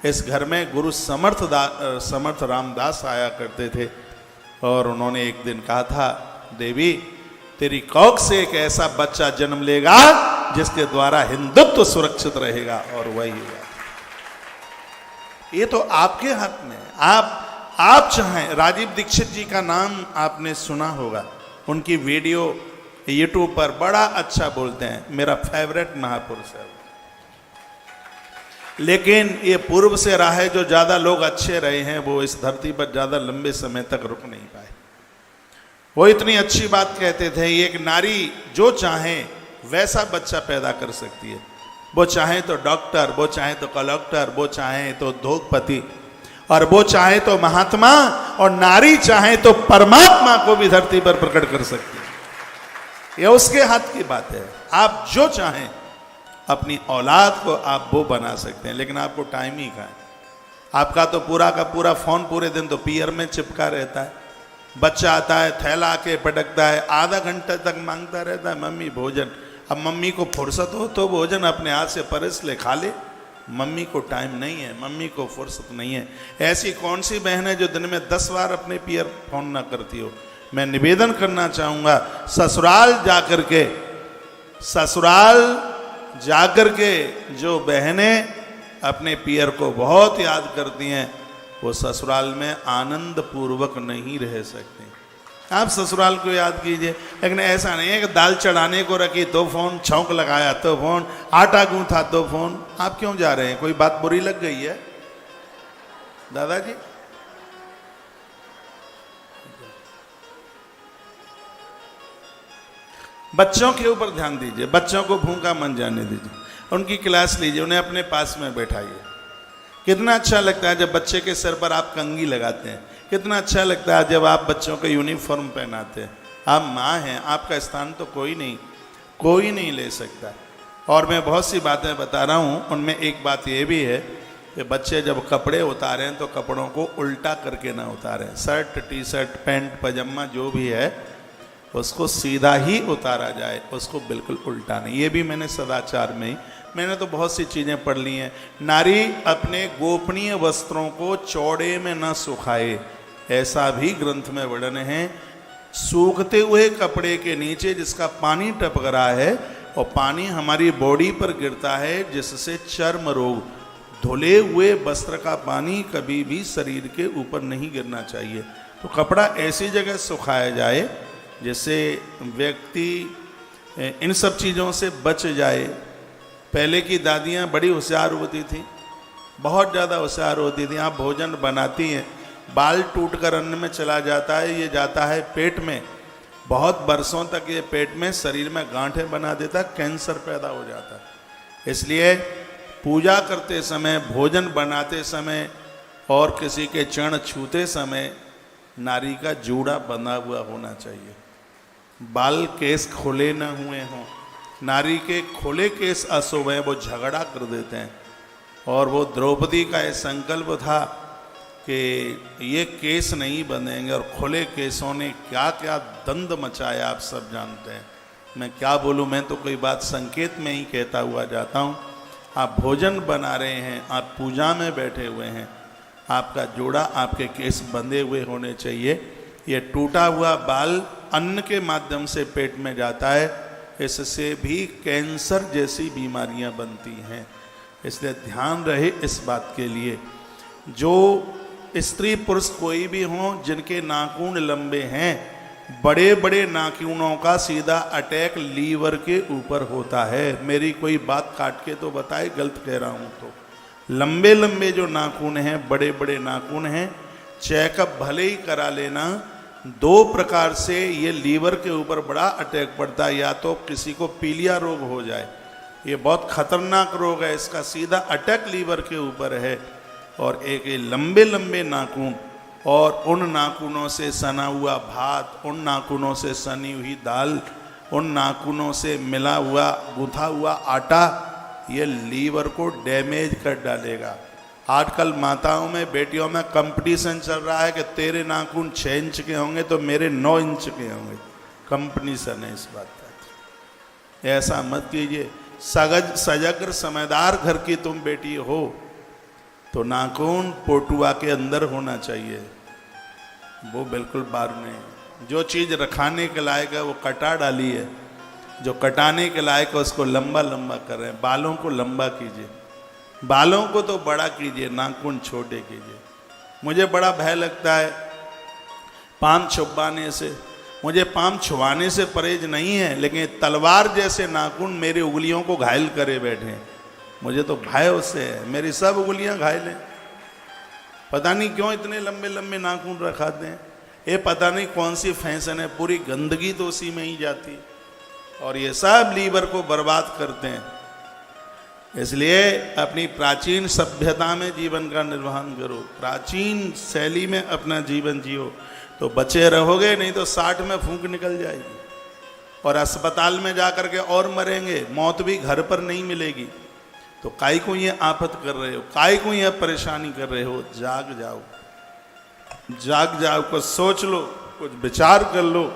इस घर में गुरु समर्थ रामदास आया करते थे और उन्होंने एक दिन कहा था, देवी तेरी कोख से एक ऐसा बच्चा जन्म लेगा जिसके द्वारा हिंदुत्व सुरक्षित रहेगा, और वही हुआ। ये तो आपके हाथ में है। आप चाहें, राजीव दीक्षित जी का नाम आपने सुना होगा, उनकी वीडियो यूट्यूब पर बड़ा अच्छा बोलते हैं, मेरा फेवरेट महापुरुष है। लेकिन ये पूर्व से रहा है, जो ज़्यादा लोग अच्छे रहे हैं वो इस धरती पर ज़्यादा लंबे समय तक रुक नहीं पाए। वो इतनी अच्छी बात कहते थे, एक नारी जो चाहे वैसा बच्चा पैदा कर सकती है। वो चाहे तो डॉक्टर, वो चाहे तो कलेक्टर, वो चाहे तो उद्योगपति, और वो चाहे तो महात्मा, और नारी चाहे तो परमात्मा को भी धरती पर प्रकट कर सकती है। यह उसके हाथ की बात है। आप जो चाहें अपनी औलाद को आप वो बना सकते हैं, लेकिन आपको टाइम ही कहाँ है। आपका तो पूरा का पूरा फोन पूरे दिन तो पियर में चिपका रहता है। बच्चा आता है, थैला के पटकता है, आधा घंटे तक मांगता रहता है मम्मी भोजन। अब मम्मी को फुर्सत हो तो भोजन अपने हाथ से परस ले, खा ले। मम्मी को टाइम नहीं है, मम्मी को फुर्सत नहीं है। ऐसी कौन सी बहन है जो दिन में 10 बार अपने पियर फोन ना करती हो। मैं निवेदन करना चाहूँगा, ससुराल जाकर के जो बहनें अपने पियर को बहुत याद करती हैं, वो ससुराल में आनंद पूर्वक नहीं रह सकती। आप ससुराल को याद कीजिए, लेकिन ऐसा नहीं है कि दाल चढ़ाने को रखी तो फोन, छौंक लगाया तो फोन, आटा गूंथा तो फोन। आप क्यों जा रहे हैं? कोई बात बुरी लग गई है दादाजी? बच्चों के ऊपर ध्यान दीजिए, बच्चों को भूखा मन जाने दीजिए, उनकी क्लास लीजिए, उन्हें अपने पास में बैठाइए। कितना अच्छा लगता है जब बच्चे के सर पर आप कंघी लगाते हैं, कितना अच्छा लगता है जब आप बच्चों को यूनिफॉर्म पहनाते हैं। आप माँ हैं, आपका स्थान तो कोई नहीं ले सकता। और मैं बहुत सी बातें बता रहा हूँ, उनमें एक बात ये भी है कि बच्चे जब कपड़े उतारें तो कपड़ों को उल्टा करके ना उतारें। शर्ट, टी शर्ट, पैंट, पजामा जो भी है उसको सीधा ही उतारा जाए, उसको बिल्कुल उल्टा नहीं। ये भी मैंने सदाचार में ही, मैंने तो बहुत सी चीज़ें पढ़ ली हैं। नारी अपने गोपनीय वस्त्रों को चौड़े में न सुखाए, ऐसा भी ग्रंथ में वर्णन है। सूखते हुए कपड़े के नीचे जिसका पानी टपक रहा है और पानी हमारी बॉडी पर गिरता है जिससे चर्म रोग, धुले हुए वस्त्र का पानी कभी भी शरीर के ऊपर नहीं गिरना चाहिए। तो कपड़ा ऐसी जगह सुखाया जाए जिससे व्यक्ति इन सब चीज़ों से बच जाए। पहले की दादियाँ बड़ी होशियार होती थी, बहुत ज़्यादा होशियार होती थी। आप भोजन बनाती हैं, बाल टूटकर अन्न में चला जाता है, ये जाता है पेट में, बहुत बरसों तक ये पेट में शरीर में गांठें बना देता, कैंसर पैदा हो जाता है। इसलिए पूजा करते समय, भोजन बनाते समय और किसी के चरण छूते समय नारी का जूड़ा बंधा हुआ होना चाहिए। बाल केस खुले न हुए हों। नारी के खुले केस अशुभ हैं, वो झगड़ा कर देते हैं। और वो द्रौपदी का ये संकल्प था कि ये केस नहीं बंधेंगे, और खुले केसों ने क्या क्या दंड मचाया आप सब जानते हैं। मैं क्या बोलूँ, मैं तो कोई बात संकेत में ही कहता हुआ जाता हूँ। आप भोजन बना रहे हैं, आप पूजा में बैठे हुए हैं, आपका जोड़ा, आपके केस बंधे हुए होने चाहिए। ये टूटा हुआ बाल अन्न के माध्यम से पेट में जाता है, इससे भी कैंसर जैसी बीमारियां बनती हैं। इसलिए ध्यान रहे इस बात के लिए। जो स्त्री पुरुष कोई भी हों जिनके नाखून लंबे हैं, बड़े बड़े नाखूनों का सीधा अटैक लीवर के ऊपर होता है। मेरी कोई बात काट के तो बताए गलत कह रहा हूँ तो। लंबे लंबे जो नाखून हैं, बड़े बड़े नाखून हैं, चेकअप भले ही करा लेना। दो प्रकार से ये लीवर के ऊपर बड़ा अटैक पड़ता है। या तो किसी को पीलिया रोग हो जाए, ये बहुत खतरनाक रोग है, इसका सीधा अटैक लीवर के ऊपर है। और एक ये लंबे लंबे नाखून, और उन नाखूनों से सना हुआ भात, उन नाखूनों से सनी हुई दाल, उन नाखूनों से मिला हुआ गूंथा हुआ आटा, ये लीवर को डैमेज कर डालेगा। आजकल माताओं में, बेटियों में कंपटीशन चल रहा है कि तेरे नाखून 6 इंच के होंगे तो मेरे 9 इंच के होंगे। कंपटीशन है इस बात का। ऐसा मत कीजिए। सजग समझदार घर की तुम बेटी हो तो नाखून पोटुआ के अंदर होना चाहिए, वो बिल्कुल बाहर नहीं। जो चीज़ रखाने के लायक है वो कटा डाली है, जो कटाने के लायक है उसको लंबा लंबा कर रहे हैं। बालों को लंबा कीजिए, बालों को तो बड़ा कीजिए, नाखून छोटे कीजिए। मुझे बड़ा भय लगता है पाम छुपाने से। मुझे पाम छुआने से परहेज नहीं है, लेकिन तलवार जैसे नाखून मेरी उंगलियों को घायल करे बैठे हैं, मुझे तो भय उससे है। मेरी सब उंगलियां घायल हैं, पता नहीं क्यों इतने लंबे लंबे नाखून रखाते हैं। ये पता नहीं कौन सी फैशन है, पूरी गंदगी तो उसी में ही जाती है, और ये सब लीवर को बर्बाद करते हैं। इसलिए अपनी प्राचीन सभ्यता में जीवन का निर्वहन करो, प्राचीन शैली में अपना जीवन जियो, तो बचे रहोगे। नहीं तो 60 में फूंक निकल जाएगी और अस्पताल में जा कर के और मरेंगे। मौत भी घर पर नहीं मिलेगी। तो काय को ये आफत कर रहे हो, काय को ये परेशानी कर रहे हो? जाग जाओ, जाग जाओ, कुछ सोच लो, कुछ विचार कर लो।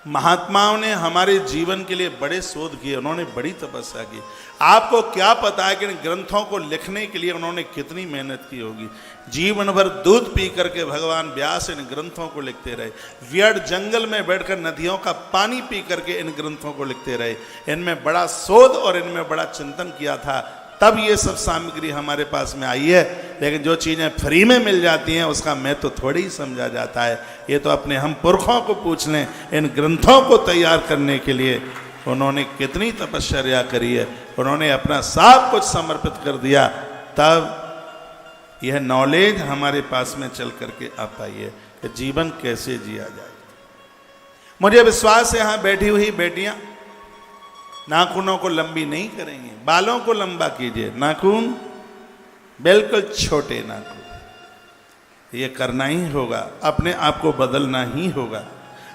महात्माओं ने हमारे जीवन के लिए बड़े शोध किए, उन्होंने बड़ी तपस्या की। आपको क्या पता है कि इन ग्रंथों को लिखने के लिए उन्होंने कितनी मेहनत की होगी। जीवन भर दूध पी करके भगवान व्यास इन ग्रंथों को लिखते रहे। व्यर्थ जंगल में बैठकर नदियों का पानी पी करके इन ग्रंथों को लिखते रहे। इनमें बड़ा शोध और इनमें बड़ा चिंतन किया था, तब ये सब सामग्री हमारे पास में आई है। लेकिन जो चीज़ें फ्री में मिल जाती हैं उसका महत्व थोड़ी ही समझा जाता है। ये तो अपने हम पुरखों को पूछ लें, इन ग्रंथों को तैयार करने के लिए उन्होंने कितनी तपश्चर्या करी है। उन्होंने अपना सब कुछ समर्पित कर दिया, तब यह नॉलेज हमारे पास में चल करके आ पाई है कि जीवन कैसे जिया जाए। मुझे विश्वास है यहाँ बैठी हुई बेटियां नाखूनों को लंबी नहीं करेंगी, बालों को लंबा कीजिए, नाखून बिल्कुल छोटे नाखून। ये करना ही होगा, अपने आप को बदलना ही होगा,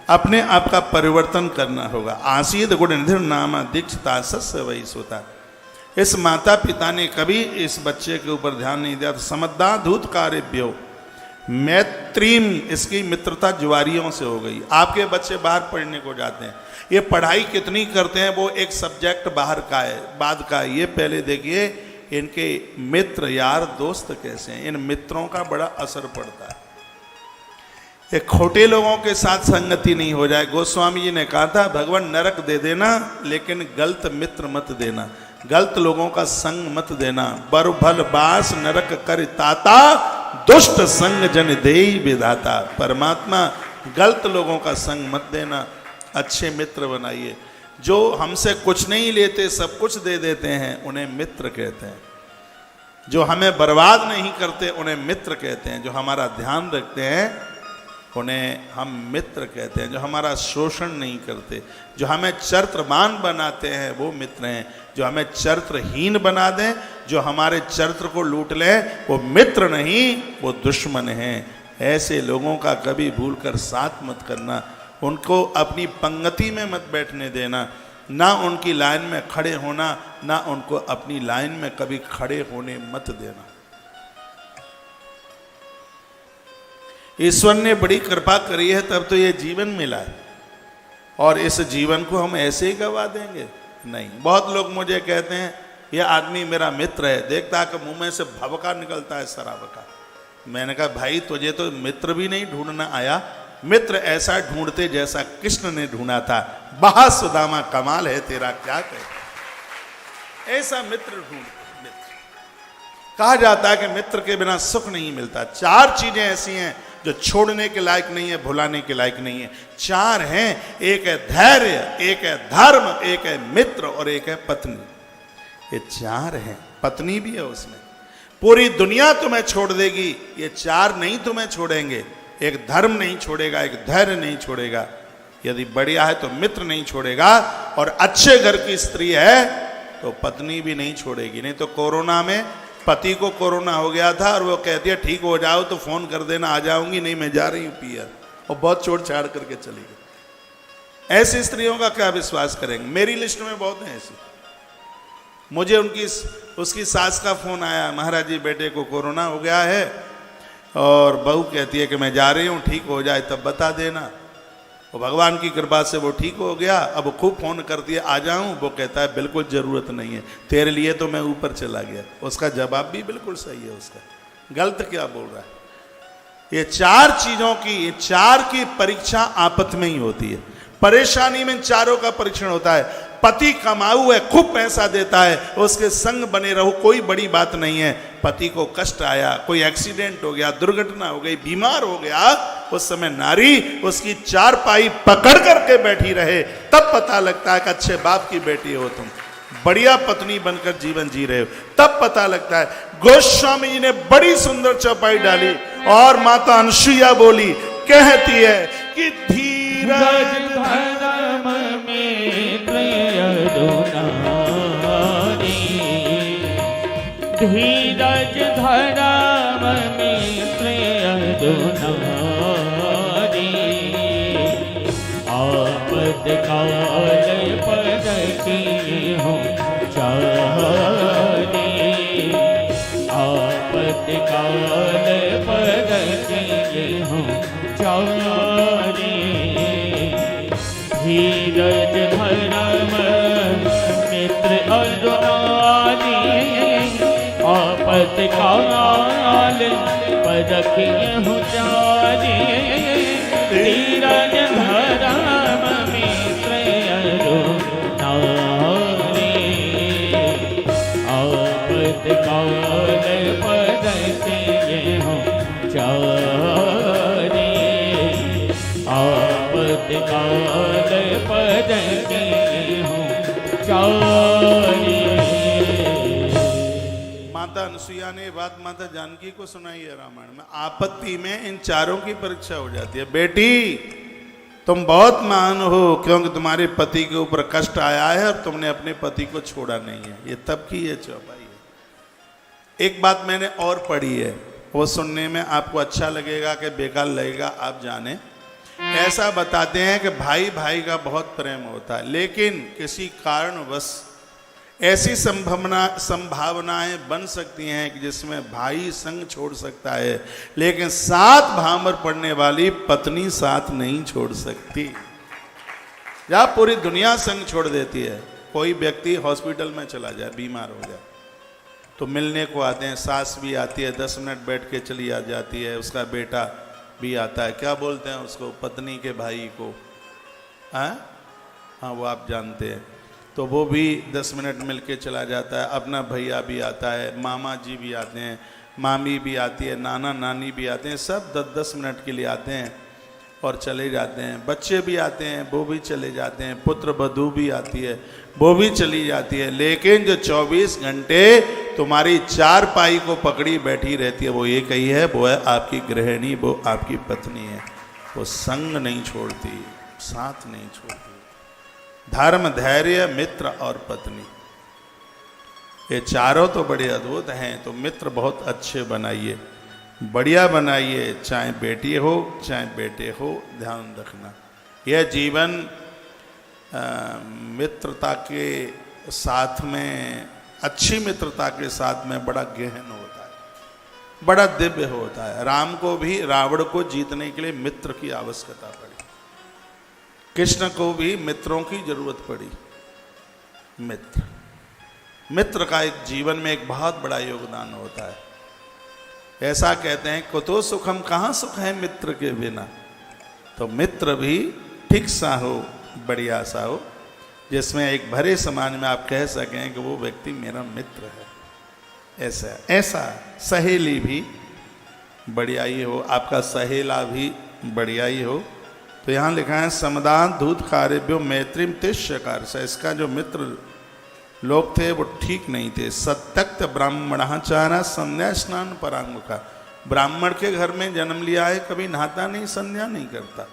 अपने आप का परिवर्तन करना होगा। आसीद गुण निधि नामा दीक्षता सस्य वही सोता। इस माता पिता ने कभी इस बच्चे के ऊपर ध्यान नहीं दिया। तो समझदार धूत कार्यभ्यो मैत्रीम, इसकी मित्रता जुआरियों से हो गई। आपके बच्चे बाहर पढ़ने को जाते हैं, ये पढ़ाई कितनी करते हैं वो एक सब्जेक्ट बाहर का है, बाद का है। ये पहले देखिए इनके मित्र यार दोस्त कैसे हैं, इन मित्रों का बड़ा असर पड़ता है। ये खोटे लोगों के साथ संगति नहीं हो जाए। गोस्वामी जी ने कहा था भगवान नरक दे देना लेकिन गलत मित्र मत देना, गलत लोगों का संग मत देना। बर भल बास नरक कर ताता, दुष्ट संग जन देई विधाता। परमात्मा गलत लोगों का संग मत देना, अच्छे मित्र बनाइए। जो हमसे कुछ नहीं लेते सब कुछ दे देते हैं उन्हें मित्र कहते हैं। जो हमें बर्बाद नहीं करते उन्हें मित्र कहते हैं। जो हमारा ध्यान रखते हैं उन्हें हम मित्र कहते हैं। जो हमारा शोषण नहीं करते, जो हमें चरित्रवान बनाते हैं वो मित्र हैं। जो हमें चरित्रहीन बना दें, जो हमारे चरित्र को लूट लें वो मित्र नहीं, वो दुश्मन हैं। ऐसे लोगों का कभी भूल कर साथ मत करना, उनको अपनी पंक्ति में मत बैठने देना, ना उनकी लाइन में खड़े होना, ना उनको अपनी लाइन में कभी खड़े होने मत देना। ईश्वर ने बड़ी कृपा करी है तब तो ये जीवन मिला है, और इस जीवन को हम ऐसे ही गवा देंगे? नहीं। बहुत लोग मुझे कहते हैं ये आदमी मेरा मित्र है, देखता है कि मुंह में से भवका निकलता है शराब का। मैंने कहा भाई तुझे तो मित्र भी नहीं ढूंढना आया, मित्र ऐसा ढूंढते जैसा कृष्ण ने ढूंढा था। बहा सुदामा कमाल है तेरा क्या कहे, ऐसा मित्र ढूंढ। कहा जाता है कि मित्र के बिना सुख नहीं मिलता। चार चीजें ऐसी हैं जो छोड़ने के लायक नहीं है, भुलाने के लायक नहीं है। चार हैं, एक है धैर्य, एक है धर्म, एक है मित्र और एक है पत्नी। ये चार हैं, पत्नी भी है उसमें। पूरी दुनिया तुम्हें छोड़ देगी, ये चार नहीं तुम्हें छोड़ेंगे। एक धर्म नहीं छोड़ेगा, एक धैर्य नहीं छोड़ेगा, यदि बढ़िया है तो मित्र नहीं छोड़ेगा, और अच्छे घर की स्त्री है तो पत्नी भी नहीं छोड़ेगी। नहीं तो कोरोना में पति को कोरोना हो गया था और वो कहती है ठीक हो जाओ तो फोन कर देना, आ जाऊंगी। नहीं मैं जा रही हूँ पीयर, और बहुत छोड़ छाड़ करके चली गई। ऐसी स्त्रियों का क्या विश्वास करेंगे? मेरी लिस्ट में बहुत हैं ऐसी। मुझे उसकी सास का फोन आया, महाराज जी बेटे को कोरोना हो गया है, और बहू कहती है कि मैं जा रही हूँ, ठीक हो जाए तब बता देना। और भगवान की कृपा से वो ठीक हो गया। अब खूब फोन कर दिया आ जाऊं, वो कहता है बिल्कुल जरूरत नहीं है, तेरे लिए तो मैं ऊपर चला गया। उसका जवाब भी बिल्कुल सही है, उसका गलत क्या बोल रहा है। ये चार चीजों की, ये चार की परीक्षा आपस में ही होती है। परेशानी में चारों का परीक्षण होता है। पति कमाऊ है, खूब पैसा देता है, उसके संग बने रहो, कोई बड़ी बात नहीं है। पति को कष्ट आया, कोई एक्सीडेंट हो गया, दुर्घटना हो गई, बीमार हो गया, उस समय नारी उसकी चारपाई पकड़ करके बैठी रहे, तब पता लगता है कि अच्छे बाप की बेटी हो तुम, बढ़िया पत्नी बनकर जीवन जी रहे हो, तब पता लगता है। गोस्वामी जी ने बड़ी सुंदर चौपाई डाली, और माता अनसुईया बोली, कहती है कि धीरज धर्म में धीरज धर्म में दुनारी, आपद काल पद की हो चारी, आपद काल पद की हो चारी। धीरज धर्म मित्र अरुणारी, आपत काल पद की हो चारी। धीरज धर्म मित्र अरुणारी, आपत काल पद की हो चारी, आपत काल पद की हो चारी। माता अनसुईया ने बात माता जानकी को सुनाई है रामायण में। आपत्ति में इन चारों की परीक्षा हो जाती है। बेटी तुम बहुत महान हो क्योंकि तुम्हारे पति के ऊपर कष्ट आया है और तुमने अपने पति को छोड़ा नहीं है। ये तब की ये चौपाई है। एक बात मैंने और पढ़ी है, वो सुनने में आपको अच्छा लगेगा कि बेकार लगेगा आप जाने। ऐसा बताते हैं कि भाई भाई का बहुत प्रेम होता है, लेकिन किसी कारणवश ऐसी संभावनाएं बन सकती हैं कि जिसमें भाई संग छोड़ सकता है, लेकिन 7 भामर पड़ने वाली पत्नी साथ नहीं छोड़ सकती। जब पूरी दुनिया संग छोड़ देती है, कोई व्यक्ति हॉस्पिटल में चला जाए, बीमार हो जाए, तो मिलने को आते हैं, सास भी आती है, 10 मिनट बैठ के चली आ जाती है, उसका बेटा भी आता है, क्या बोलते हैं उसको, पत्नी के भाई को, हाँ वो आप जानते हैं, तो वो भी 10 मिनट मिल के चला जाता है। अपना भैया भी आता है, मामा जी भी आते हैं, मामी भी आती है, नाना नानी भी आते हैं, सब 10-10 मिनट के लिए आते हैं और चले जाते हैं। बच्चे भी आते हैं, वो भी चले जाते हैं, पुत्र वधू भी आती है, वो भी चली जाती है, लेकिन जो 24 घंटे तुम्हारी चारपाई को पकड़ी बैठी रहती है, वो एक ही है, वो है आपकी गृहिणी, वो आपकी पत्नी है। वो संग नहीं छोड़ती, साथ नहीं छोड़ती। धर्म, धैर्य, मित्र और पत्नी, ये चारों तो बड़े अद्भुत हैं। तो मित्र बहुत अच्छे बनाइए, बढ़िया बनाइए, चाहे बेटी हो चाहे बेटे हो, ध्यान रखना। यह जीवन मित्रता के साथ में, अच्छी मित्रता के साथ में बड़ा गहन होता है, बड़ा दिव्य होता है। राम को भी रावण को जीतने के लिए मित्र की आवश्यकता पड़ी, कृष्ण को भी मित्रों की जरूरत पड़ी। मित्र का एक जीवन में एक बहुत बड़ा योगदान होता है। ऐसा कहते हैं, कुतो सुखम, कहाँ सुख है मित्र के बिना। तो मित्र भी ठीक सा हो, बढ़िया सा हो, जिसमें एक भरे समाज में आप कह सकें कि वो व्यक्ति मेरा मित्र है। ऐसा सहेली भी बढ़िया ही हो, आपका सहेला भी बढ़िया ही हो। तो यहाँ लिखा है, समदान दूत कारेभ्यो मैत्रीम तिष्यकार से। इसका जो मित्र लोग थे वो ठीक नहीं थे। सत्यक्त ब्राह्मणाचारा संध्या स्नान परांगुका, ब्राह्मण के घर में जन्म लिया है, कभी नहाता नहीं, संध्या नहीं करता।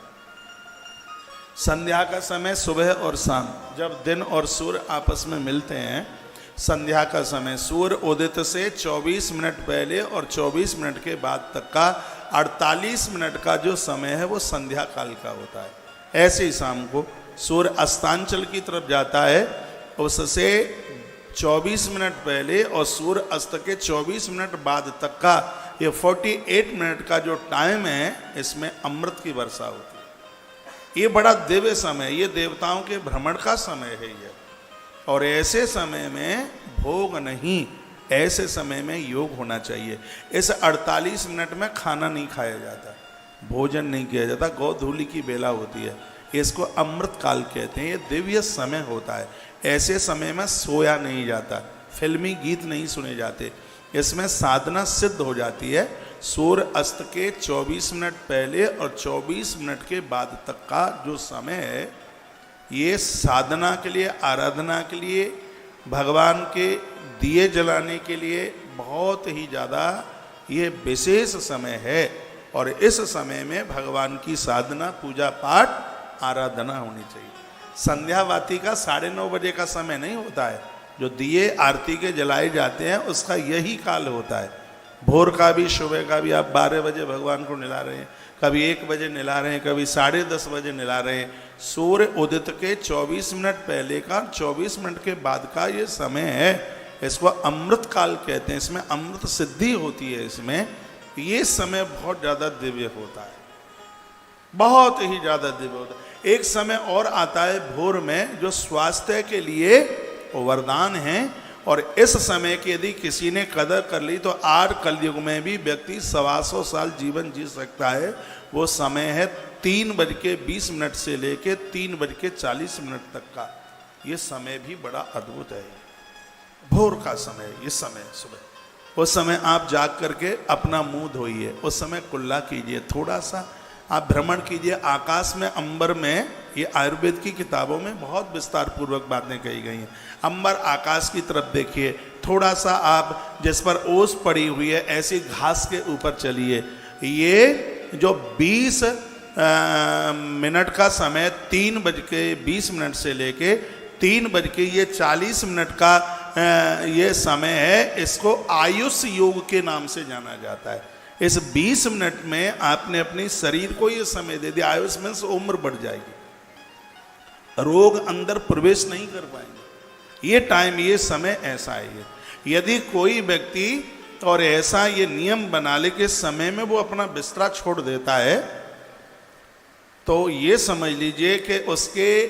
संध्या का समय सुबह और शाम, जब दिन और सूर्य आपस में मिलते हैं, संध्या का समय सूर्य उदित से 24 मिनट पहले और 24 मिनट के बाद तक का 48 मिनट का जो समय है वो संध्या काल का होता है। ऐसे ही शाम को सूर्य अस्तांचल की तरफ जाता है, उससे 24 मिनट पहले और सूर्य अस्त के 24 मिनट बाद तक का ये 48 मिनट का जो टाइम है, इसमें अमृत की वर्षा होती है। ये बड़ा दिव्य समय, ये देवताओं के भ्रमण का समय है ये। और ऐसे समय में भोग नहीं, ऐसे समय में योग होना चाहिए। इस 48 मिनट में खाना नहीं खाया जाता, भोजन नहीं किया जाता, गोधूली की बेला होती है, इसको अमृत काल कहते हैं। ये दिव्य समय होता है। ऐसे समय में सोया नहीं जाता, फिल्मी गीत नहीं सुने जाते, इसमें साधना सिद्ध हो जाती है। सूर्य अस्त के 24 मिनट पहले और 24 मिनट के बाद तक का जो समय है, ये साधना के लिए, आराधना के लिए, भगवान के दिए जलाने के लिए बहुत ही ज़्यादा ये विशेष समय है। और इस समय में भगवान की साधना, पूजा पाठ, आराधना होनी चाहिए। संध्यावाती का 9:30 बजे का समय नहीं होता है, जो दिए आरती के जलाए जाते हैं उसका यही काल होता है। भोर का भी, सुबह का भी आप 12 बजे भगवान को निला रहे हैं, कभी 1 बजे निला रहे हैं, कभी 10:30 बजे निला रहे हैं। सूर्य उदित के 24 मिनट पहले का, 24 मिनट के बाद का ये समय है, इसको अमृत काल कहते हैं। इसमें अमृत सिद्धि होती है। इसमें ये समय बहुत ज़्यादा दिव्य होता है, बहुत ही ज़्यादा दिव्य होता है। एक समय और आता है भोर में, जो स्वास्थ्य के लिए वरदान है। और इस समय की यदि किसी ने कदर कर ली तो 8 कलयुग में भी व्यक्ति 125 साल जीवन जी सकता है। वो समय है 3:20 से लेके 3:40 तक का। ये समय भी बड़ा अद्भुत है, भोर का समय। ये समय सुबह, उस समय आप जाग करके अपना मुंह धोइए, उस समय कुल्ला कीजिए, थोड़ा सा आप भ्रमण कीजिए आकाश में, अंबर में। ये आयुर्वेद की किताबों में बहुत विस्तार पूर्वक बातें कही गई हैं। अंबर, आकाश की तरफ देखिए, थोड़ा सा आप जिस पर ओस पड़ी हुई है ऐसी घास के ऊपर चलिए। ये जो 20 मिनट का समय, 3:20 से लेके 3:40 का ये समय है, इसको आयुष योग के नाम से जाना जाता है। इस 20 मिनट में आपने अपने शरीर को ये समय दे दिया। आयुष में से उम्र बढ़ जाएगी, रोग अंदर प्रवेश नहीं कर पाएंगे। ये टाइम, ये समय ऐसा है। यदि कोई व्यक्ति और ऐसा ये नियम बना ले कि समय में वो अपना बिस्तरा छोड़ देता है, तो ये समझ लीजिए कि उसके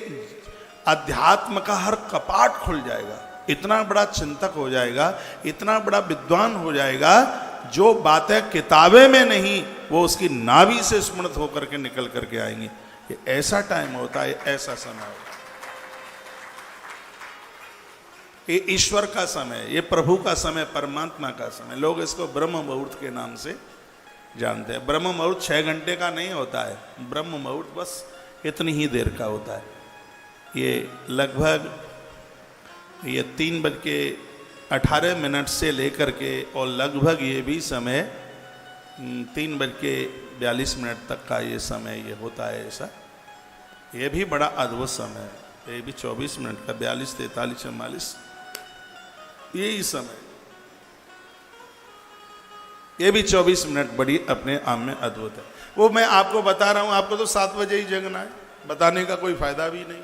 अध्यात्म का हर कपाट खुल जाएगा। इतना बड़ा चिंतक हो जाएगा, इतना बड़ा विद्वान हो जाएगा, जो बातें किताबें में नहीं वो उसकी नाभि से स्मृत होकर के निकल करके आएंगी। ये ऐसा टाइम होता है, ऐसा समय होता है। ये ईश्वर का समय, ये प्रभु का समय, परमात्मा का समय। लोग इसको ब्रह्म मुहूर्त के नाम से जानते हैं। ब्रह्म मुहूर्त 6 घंटे का नहीं होता है, ब्रह्म मुहूर्त बस इतनी ही देर का होता है। ये लगभग ये 3:18 से लेकर के और लगभग ये भी समय 3:42 तक का ये समय ये होता है ऐसा। ये भी बड़ा अद्भुत समय है। ये भी 24 मिनट का, 42, 43, 44 यही समय। ये भी 24 मिनट बड़ी अपने आप में अद्भुत है। वो मैं आपको बता रहा हूं, आपको तो 7 बजे ही जगना है, बताने का कोई फायदा भी नहीं।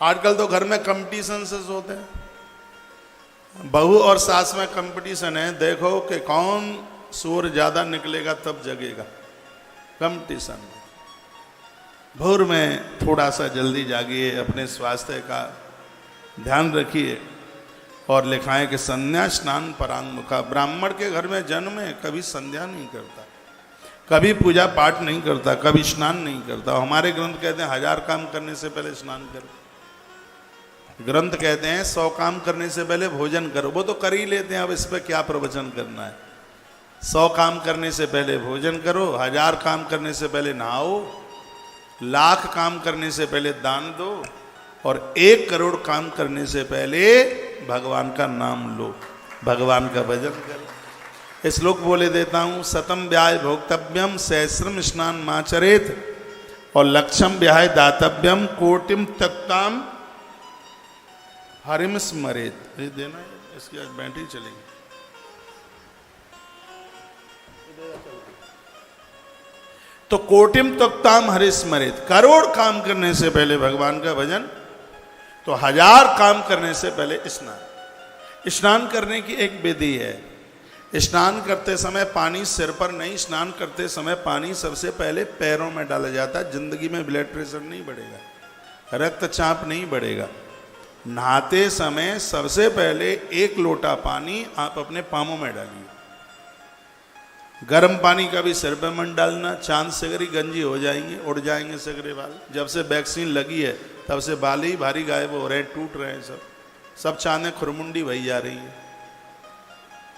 आजकल तो घर में कंपटीशन से होते हैं, बहू और सास में कंपटीशन है, देखो कि कौन सूर ज्यादा निकलेगा तब जगेगा। कंपटीशन। भोर में थोड़ा सा जल्दी जागिए, अपने स्वास्थ्य का ध्यान रखिए। और लिखा है कि संध्या स्नान परांगमुखा। ब्राह्मण के घर में जन्म है, कभी संध्या नहीं करता, कभी पूजा पाठ नहीं करता, कभी स्नान नहीं करता। हमारे ग्रंथ कहते हैं 1000 काम करने से पहले स्नान करो। ग्रंथ कहते हैं 100 काम करने से पहले भोजन करो। वो तो कर ही लेते हैं, अब इस पर क्या प्रवचन करना है। 100 काम करने से पहले भोजन करो, 1000 काम करने से पहले नहाओ, 1,00,000 काम करने से पहले दान दो, और 1 करोड़ काम करने से पहले भगवान का नाम लो, भगवान का भजन करो। श्लोक बोले देता हूं। शतम व्याय भोक्तव्यम सहस्रम स्नान माचरेत, और लक्षम व्याय दातव्यम कोटिम तक्ताम हरिम स्मरेत। ये देना है, इसकी आज बैटरी चलेगी। तो कोटिम तक्ताम हरि स्मरेत, करोड़ काम करने से पहले भगवान का भजन, तो 1000 काम करने से पहले स्नान। स्नान करने की एक विधि है। स्नान करते समय पानी सिर पर नहीं, स्नान करते समय पानी सबसे पहले पैरों में डाला जाता है। जिंदगी में ब्लड प्रेशर नहीं बढ़ेगा, रक्तचाप नहीं बढ़ेगा। नहाते समय सबसे पहले 1 लोटा पानी आप अपने पांवों में डालिए। गर्म पानी का भी सिर पे मन डालना, चांद सगरी गंजी हो जाएंगे, उड़ जाएंगे सगरे बाल। जब से वैक्सीन लगी है तब से बाल ही भारी गायब हो रहे हैं, टूट रहे हैं सब चांदें खुरमुंडी भई जा रही हैं।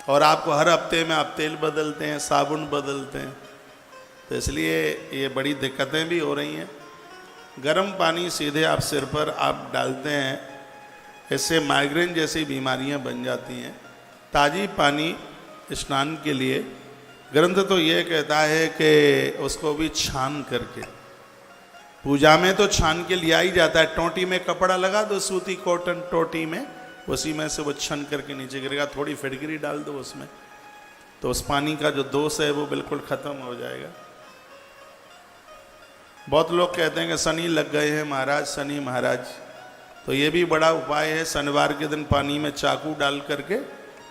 और आपको हर हफ्ते में आप तेल बदलते हैं, साबुन बदलते हैं, तो इसलिए ये बड़ी दिक्कतें भी हो रही हैं। गर्म पानी सीधे आप सिर पर आप डालते हैं, इससे माइग्रेन जैसी बीमारियां बन जाती हैं। ताज़ी पानी स्नान के लिए ग्रंथ तो ये कहता है कि उसको भी छान करके, पूजा में तो छान के लिया ही जाता है। टोटी में कपड़ा लगा दो, सूती कॉटन टोटी में, उसी में से वो छन करके नीचे गिरेगा। थोड़ी फिटकरी डाल दो उसमें, तो उस पानी का जो दोष है वो बिल्कुल ख़त्म हो जाएगा। बहुत लोग कहते हैं कि शनि लग गए हैं महाराज, शनि महाराज, तो ये भी बड़ा उपाय है। शनिवार के दिन पानी में चाकू डाल करके,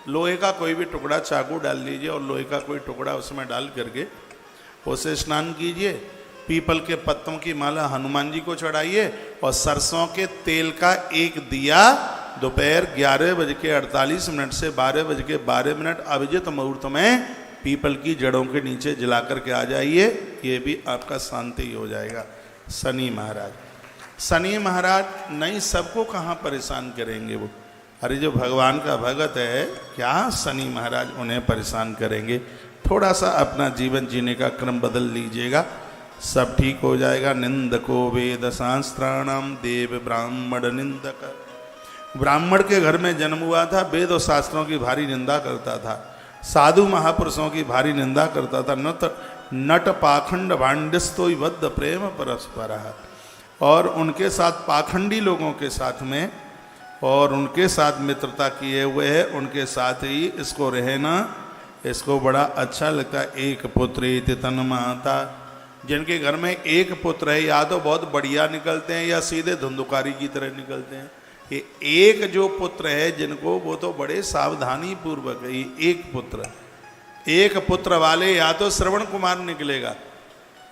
लोहे का कोई भी टुकड़ा चाकू डाल लीजिए और लोहे का कोई टुकड़ा उसमें डाल करके उसे स्नान कीजिए। पीपल के पत्तों की माला हनुमान जी को चढ़ाइए, और सरसों के तेल का 1 दिया दोपहर 11:48 से 12:12 अभिजित मुहूर्त में पीपल की जड़ों के नीचे जला करके आ जाइए। ये भी आपका शांति हो जाएगा। शनि महाराज, शनि महाराज नहीं, सबको कहाँ परेशान करेंगे वो। अरे जो भगवान का भगत है, क्या शनि महाराज उन्हें परेशान करेंगे। थोड़ा सा अपना जीवन जीने का क्रम बदल लीजिएगा, सब ठीक हो जाएगा। निंदको वेद शास्त्राणाम देव ब्राह्मण निंदक। ब्राह्मण के घर में जन्म हुआ था, वेद और शास्त्रों की भारी निंदा करता था, साधु महापुरुषों की भारी निंदा करता था। नट पाखंड भांडस्तो बद्ध प्रेम परस्पर, और उनके साथ पाखंडी लोगों के साथ में और उनके साथ मित्रता किए हुए है, उनके साथ ही इसको रहना इसको बड़ा अच्छा लगता है। एक पुत्री तन माता, जिनके घर में एक पुत्र है, या तो बहुत बढ़िया निकलते हैं या सीधे धुंधुकारी की तरह निकलते हैं। ये एक जो पुत्र है जिनको, वो तो बड़े सावधानी पूर्वक है। ये एक पुत्र वाले या तो श्रवण कुमार निकलेगा,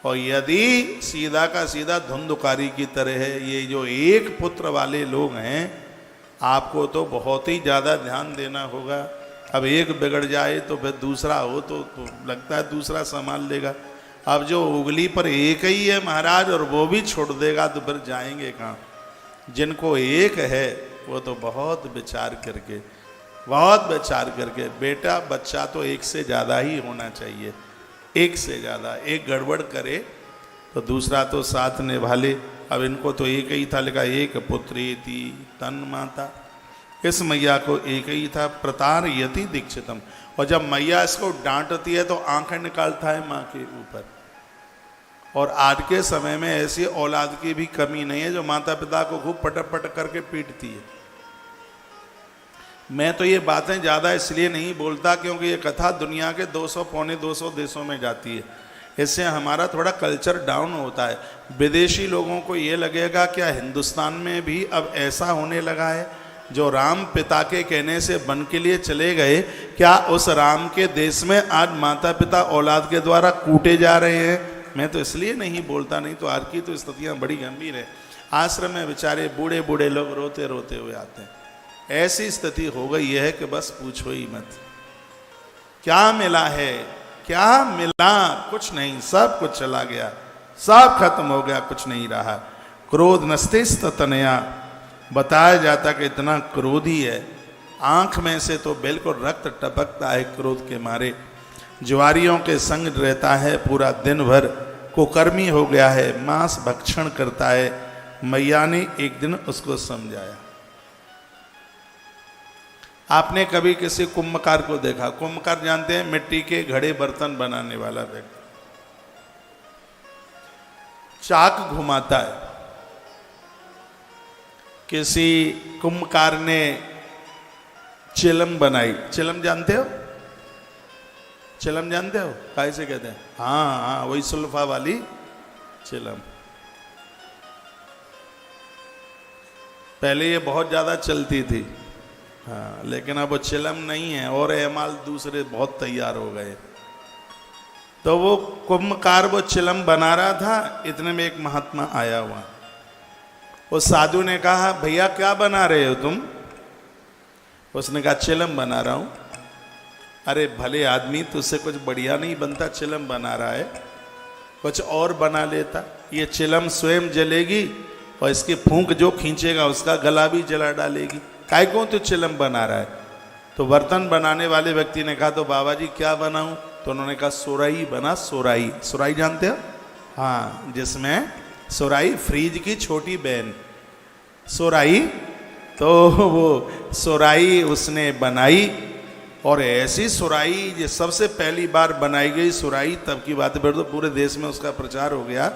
और यदि सीधा का सीधा धुंधुकारी की तरह है। ये जो एक पुत्र वाले लोग हैं, आपको तो बहुत ही ज़्यादा ध्यान देना होगा। अब एक बिगड़ जाए तो फिर दूसरा हो तो लगता है दूसरा संभाल लेगा। अब जो उंगली पर एक ही है महाराज, और वो भी छोड़ देगा तो फिर जाएंगे कहाँ। जिनको एक है वो तो बहुत विचार करके, बेटा बच्चा तो एक से ज़्यादा ही होना चाहिए, एक से ज़्यादा। एक गड़बड़ करे तो दूसरा तो साथ निभा ले। अब इनको तो एक ही था, लिखा एक पुत्री थी तन माता। इस मैया को एक ही था, प्रतार यति दीक्षितम। और जब मैया इसको डांटती है तो आंखें निकालता है माँ के ऊपर। और आज के समय में ऐसी औलाद की भी कमी नहीं है जो माता पिता को खूब पटक पटक करके पीटती है। मैं तो ये बातें ज़्यादा इसलिए नहीं बोलता क्योंकि ये कथा दुनिया के 200 पौने 200 देशों में जाती है। इससे हमारा थोड़ा कल्चर डाउन होता है। विदेशी लोगों को ये लगेगा क्या हिंदुस्तान में भी अब ऐसा होने लगा है? जो राम पिता के कहने से वन के लिए चले गए, क्या उस राम के देश में आज माता पिता औलाद के द्वारा कूटे जा रहे हैं? मैं तो इसलिए नहीं बोलता, नहीं तो आज की तो स्थितियाँ बड़ी गंभीर है। आश्रम में बेचारे बूढ़े बूढ़े लोग रोते रोते हुए आते हैं। ऐसी स्थिति हो गई है कि बस पूछो ही मत। क्या मिला है, क्या मिला? कुछ नहीं, सब कुछ चला गया, सब खत्म हो गया, कुछ नहीं रहा। क्रोध नस्तिस्त तनया, बताया जाता कि इतना क्रोधी है, आंख में से तो बिल्कुल रक्त टपकता है क्रोध के मारे। ज्वारियों के संग रहता है पूरा दिन भर, कुकर्मी हो गया है, मांस भक्षण करता है। मैया ने एक दिन उसको समझाया। आपने कभी किसी कुंभकार को देखा? कुंभकार जानते हैं, मिट्टी के घड़े बर्तन बनाने वाला व्यक्ति। चाक घुमाता है। किसी कुंभकार ने चिलम बनाई। चिलम जानते हो? चिलम जानते हो? कैसे कहते हैं? हाँ हाँ, वही सुल्फा वाली चिलम। पहले ये बहुत ज्यादा चलती थी, हाँ, लेकिन अब वो चिलम नहीं है और एमाल दूसरे बहुत तैयार हो गए। तो वो कुंभकार वो चिलम बना रहा था, इतने में एक महात्मा आया हुआ। उस साधु ने कहा, भैया क्या बना रहे हो तुम? उसने कहा, चिलम बना रहा हूं। अरे भले आदमी, तुझसे कुछ बढ़िया नहीं बनता, चिलम बना रहा है, कुछ और बना लेता। ये चिलम स्वयं जलेगी और इसकी फूंक जो खींचेगा उसका गला भी जला डालेगी। काय को तू चिलम बना रहा है? तो बर्तन बनाने वाले व्यक्ति ने कहा, तो बाबा जी क्या बनाऊं? तो उन्होंने कहा, सोराई बना। सोराई, सोराई जानते हो? हाँ, जिसमें सोराई फ्रीज की छोटी बहन सोराई। तो वो सोराई उसने बनाई, और ऐसी सोराई ये सबसे पहली बार बनाई गई सोराई, तब की बात है, फिर तो पूरे देश में उसका प्रचार हो गया।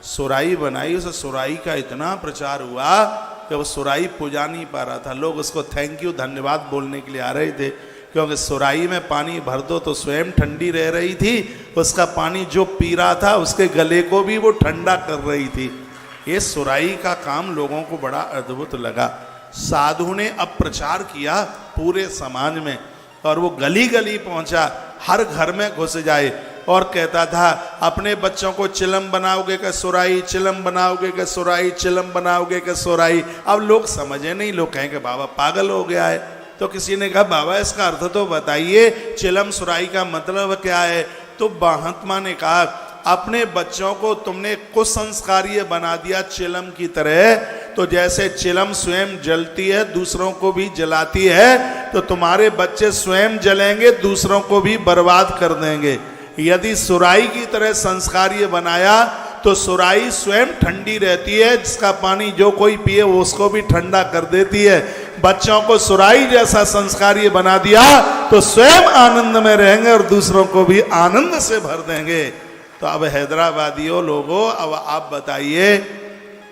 सोराई बनाई, उस सोराई का इतना प्रचार हुआ कि वो सोराई पुजा नहीं पा रहा था। लोग उसको थैंक यू, धन्यवाद बोलने के लिए आ रहे थे, क्योंकि सोराई में पानी भर दो तो स्वयं ठंडी रह रही थी, उसका पानी जो पी रहा था उसके गले को भी वो ठंडा कर रही थी। ये सोराई का काम लोगों को बड़ा अद्भुत लगा। साधु ने अब प्रचार किया पूरे समाज में, और वो गली गली पहुंचा, हर घर में घुस जाए और कहता था, अपने बच्चों को चिलम बनाओगे क्या सोराई, चिलम बनाओगे क्या सोराई, चिलम बनाओगे क्या सोराई। अब लोग समझे नहीं, लोग कहेंगे बाबा पागल हो गया है। तो किसी ने कहा, बाबा इसका अर्थ तो बताइए, चिलम सोराई का मतलब क्या है? तो महात्मा ने कहा, अपने बच्चों को तुमने कुसंस्कारीय बना दिया चिलम की तरह। तो जैसे चिलम स्वयं जलती है, दूसरों को भी जलाती है, तो तुम्हारे बच्चे स्वयं जलेंगे, दूसरों को भी बर्बाद कर देंगे। यदि सुराई की तरह संस्कारीय बनाया तो सुराई स्वयं ठंडी रहती है, जिसका पानी जो कोई पिए वो उसको भी ठंडा कर देती है। बच्चों को सुराई जैसा संस्कारीय बना दिया तो स्वयं आनंद में रहेंगे और दूसरों को भी आनंद से भर देंगे। तो अब हैदराबादियों लोगों, अब आप बताइए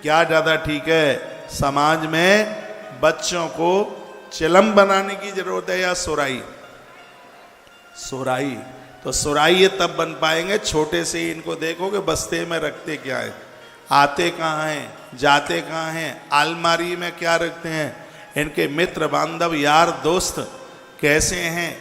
क्या ज़्यादा ठीक है? समाज में बच्चों को चिलम बनाने की जरूरत है या सुराई? सुराई। तो सुराई ये तब बन पाएंगे, छोटे से ही इनको देखोगे बस्ते में रखते क्या है, आते कहाँ हैं, जाते कहाँ हैं, अलमारी में क्या रखते हैं, इनके मित्र बांधव यार दोस्त कैसे हैं,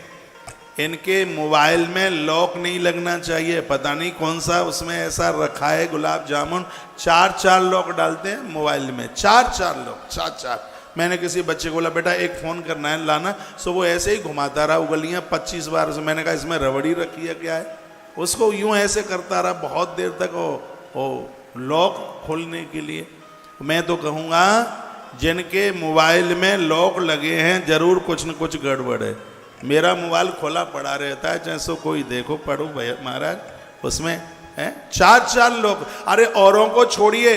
इनके मोबाइल में लॉक नहीं लगना चाहिए, पता नहीं कौन सा उसमें ऐसा रखा है गुलाब जामुन, 4 लॉक डालते हैं मोबाइल में, 4 लॉक, 4। मैंने किसी बच्चे को बोला बेटा एक फ़ोन करना है लाना, सो वो ऐसे ही घुमाता रहा उंगलियां 25 बार। से मैंने कहा इसमें रबड़ी रखी है क्या है, उसको यूं ऐसे करता रहा बहुत देर तक वो लॉक खोलने के लिए। मैं तो कहूँगा जिनके मोबाइल में लॉक लगे हैं जरूर कुछ न कुछ गड़बड़ है। मेरा मोबाइल खुला पड़ा रहता है, जैसे कोई देखो पढ़ो भैया महाराज, उसमें है 4 लॉक। अरे औरों को छोड़िए,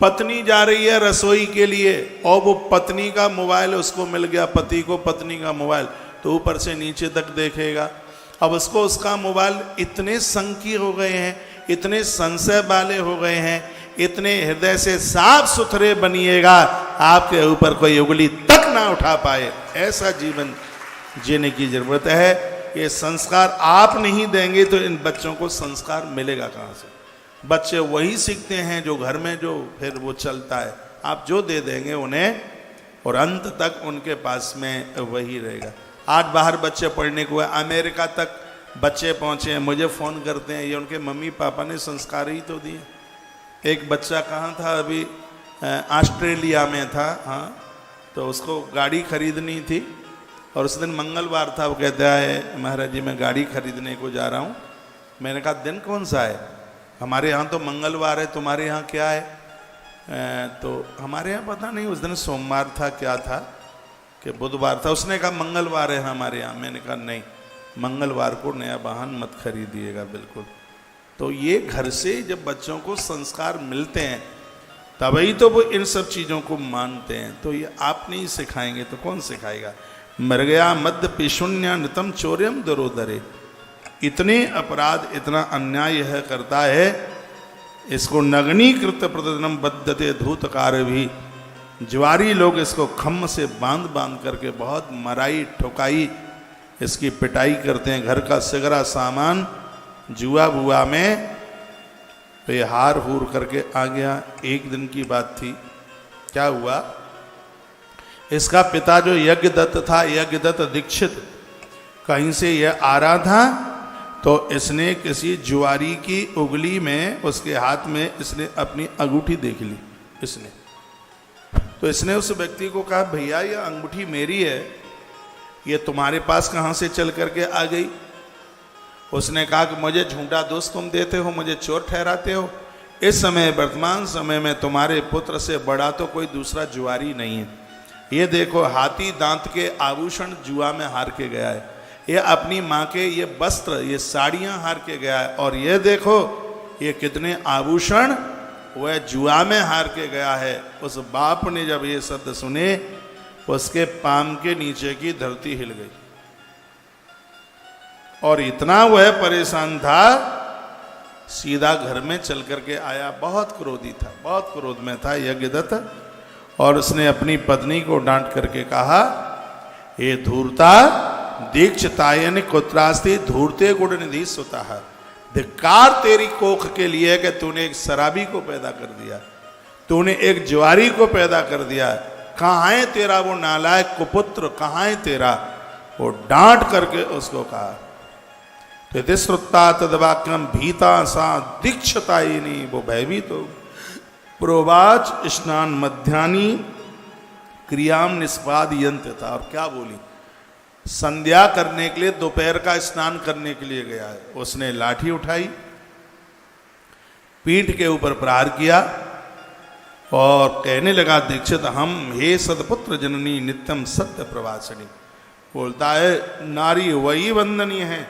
पत्नी जा रही है रसोई के लिए और वो पत्नी का मोबाइल उसको मिल गया, पति को पत्नी का मोबाइल, तो ऊपर से नीचे तक देखेगा। अब उसको उसका मोबाइल इतने संकीर्ण हो गए हैं, इतने संशय वाले हो गए हैं, इतने हृदय से साफ सुथरे बनिएगा आपके ऊपर कोई उंगली तक ना उठा पाए, ऐसा जीवन जीने की जरूरत है। ये संस्कार आप नहीं देंगे तो इन बच्चों को संस्कार मिलेगा कहाँ से। बच्चे वही सीखते हैं जो घर में जो फिर वो चलता है, आप जो दे देंगे उन्हें और अंत तक उनके पास में वही रहेगा। आज बाहर बच्चे पढ़ने को है, अमेरिका तक बच्चे पहुंचे हैं, मुझे फ़ोन करते हैं, ये उनके मम्मी पापा ने संस्कार ही तो दिए। एक बच्चा कहाँ था अभी, ऑस्ट्रेलिया में था, हाँ, तो उसको गाड़ी खरीदनी थी और उस दिन मंगलवार था। वो कहता है महाराज जी मैं गाड़ी खरीदने को जा रहा हूँ। मैंने कहा दिन कौन सा है, हमारे यहाँ तो मंगलवार है, तुम्हारे यहाँ क्या है? तो हमारे यहाँ पता नहीं उस दिन सोमवार था क्या था कि बुधवार था। उसने कहा मंगलवार है हमारे यहाँ। मैंने कहा नहीं, मंगलवार को नया वाहन मत खरीदिएगा बिल्कुल। तो ये घर से जब बच्चों को संस्कार मिलते हैं तभी तो वो इन सब चीज़ों को मानते हैं। तो ये आप नहीं सिखाएंगे तो कौन सिखाएगा। मर गया मध्य पिशुन्य नृतम चौर्यम दुरोदरे, इतने अपराध इतना अन्याय है करता है, इसको नग्नीकृत प्रतिदिनम बद्धते धूतकार भी। ज्वारी लोग इसको खम्म से बांध बांध करके बहुत मराई ठुकाई इसकी पिटाई करते हैं। घर का सिगरा सामान जुआ बुआ में तो ये हार हूर करके आ गया। एक दिन की बात थी, क्या हुआ, इसका पिता जो यज्ञदत्त था, यज्ञदत्त दीक्षित, कहीं से यह आ रहा था तो इसने किसी जुआरी की उंगली में, उसके हाथ में इसने अपनी अंगूठी देख ली इसने। तो इसने उस व्यक्ति को कहा भैया यह अंगूठी मेरी है, ये तुम्हारे पास कहाँ से चल करके आ गई? उसने कहा कि मुझे झूठा दोस्त तुम देते हो, मुझे चोर ठहराते हो। इस समय वर्तमान समय में तुम्हारे पुत्र से बड़ा तो कोई दूसरा जुआरी नहीं है। ये देखो हाथी दांत के आभूषण जुआ में हार के गया है, ये अपनी माँ के ये वस्त्र ये साड़ियाँ हार के गया है, और ये देखो ये कितने आभूषण वह जुआ में हार के गया है। उस बाप ने जब ये शब्द सुने उसके पाम के नीचे की धरती हिल गई और इतना वह परेशान था, सीधा घर में चल करके आया। बहुत क्रोधी था, बहुत क्रोध में था यज्ञदत्त, और उसने अपनी पत्नी को डांट करके कहा हे धूर्ता दीक्षितायन कुत्रास्ति धूर्ते गुण निधि सुता, धिक्कार तेरी कोख के लिए कि तूने एक शराबी को पैदा कर दिया, तूने एक ज्वारी को पैदा कर दिया। कहाँ है तेरा वो नालायक कुपुत्र, कहाँ है तेरा? वो डांट करके उसको कहा। तो श्रुता तदवाक्यम भीता सा दीक्षितायिनी, वो भयभीत हो। प्रोवाच स्नान मध्यानी क्रियाम निष्पाद यंत्र था। और क्या बोली? संध्या करने के लिए, दोपहर का स्नान करने के लिए गया है। उसने लाठी उठाई, पीठ के ऊपर प्रहार किया और कहने लगा दीक्षित हम हे सदपुत्र जननी नित्यम सत्य प्रवासिनी। बोलता है नारी वही वंदनीय है,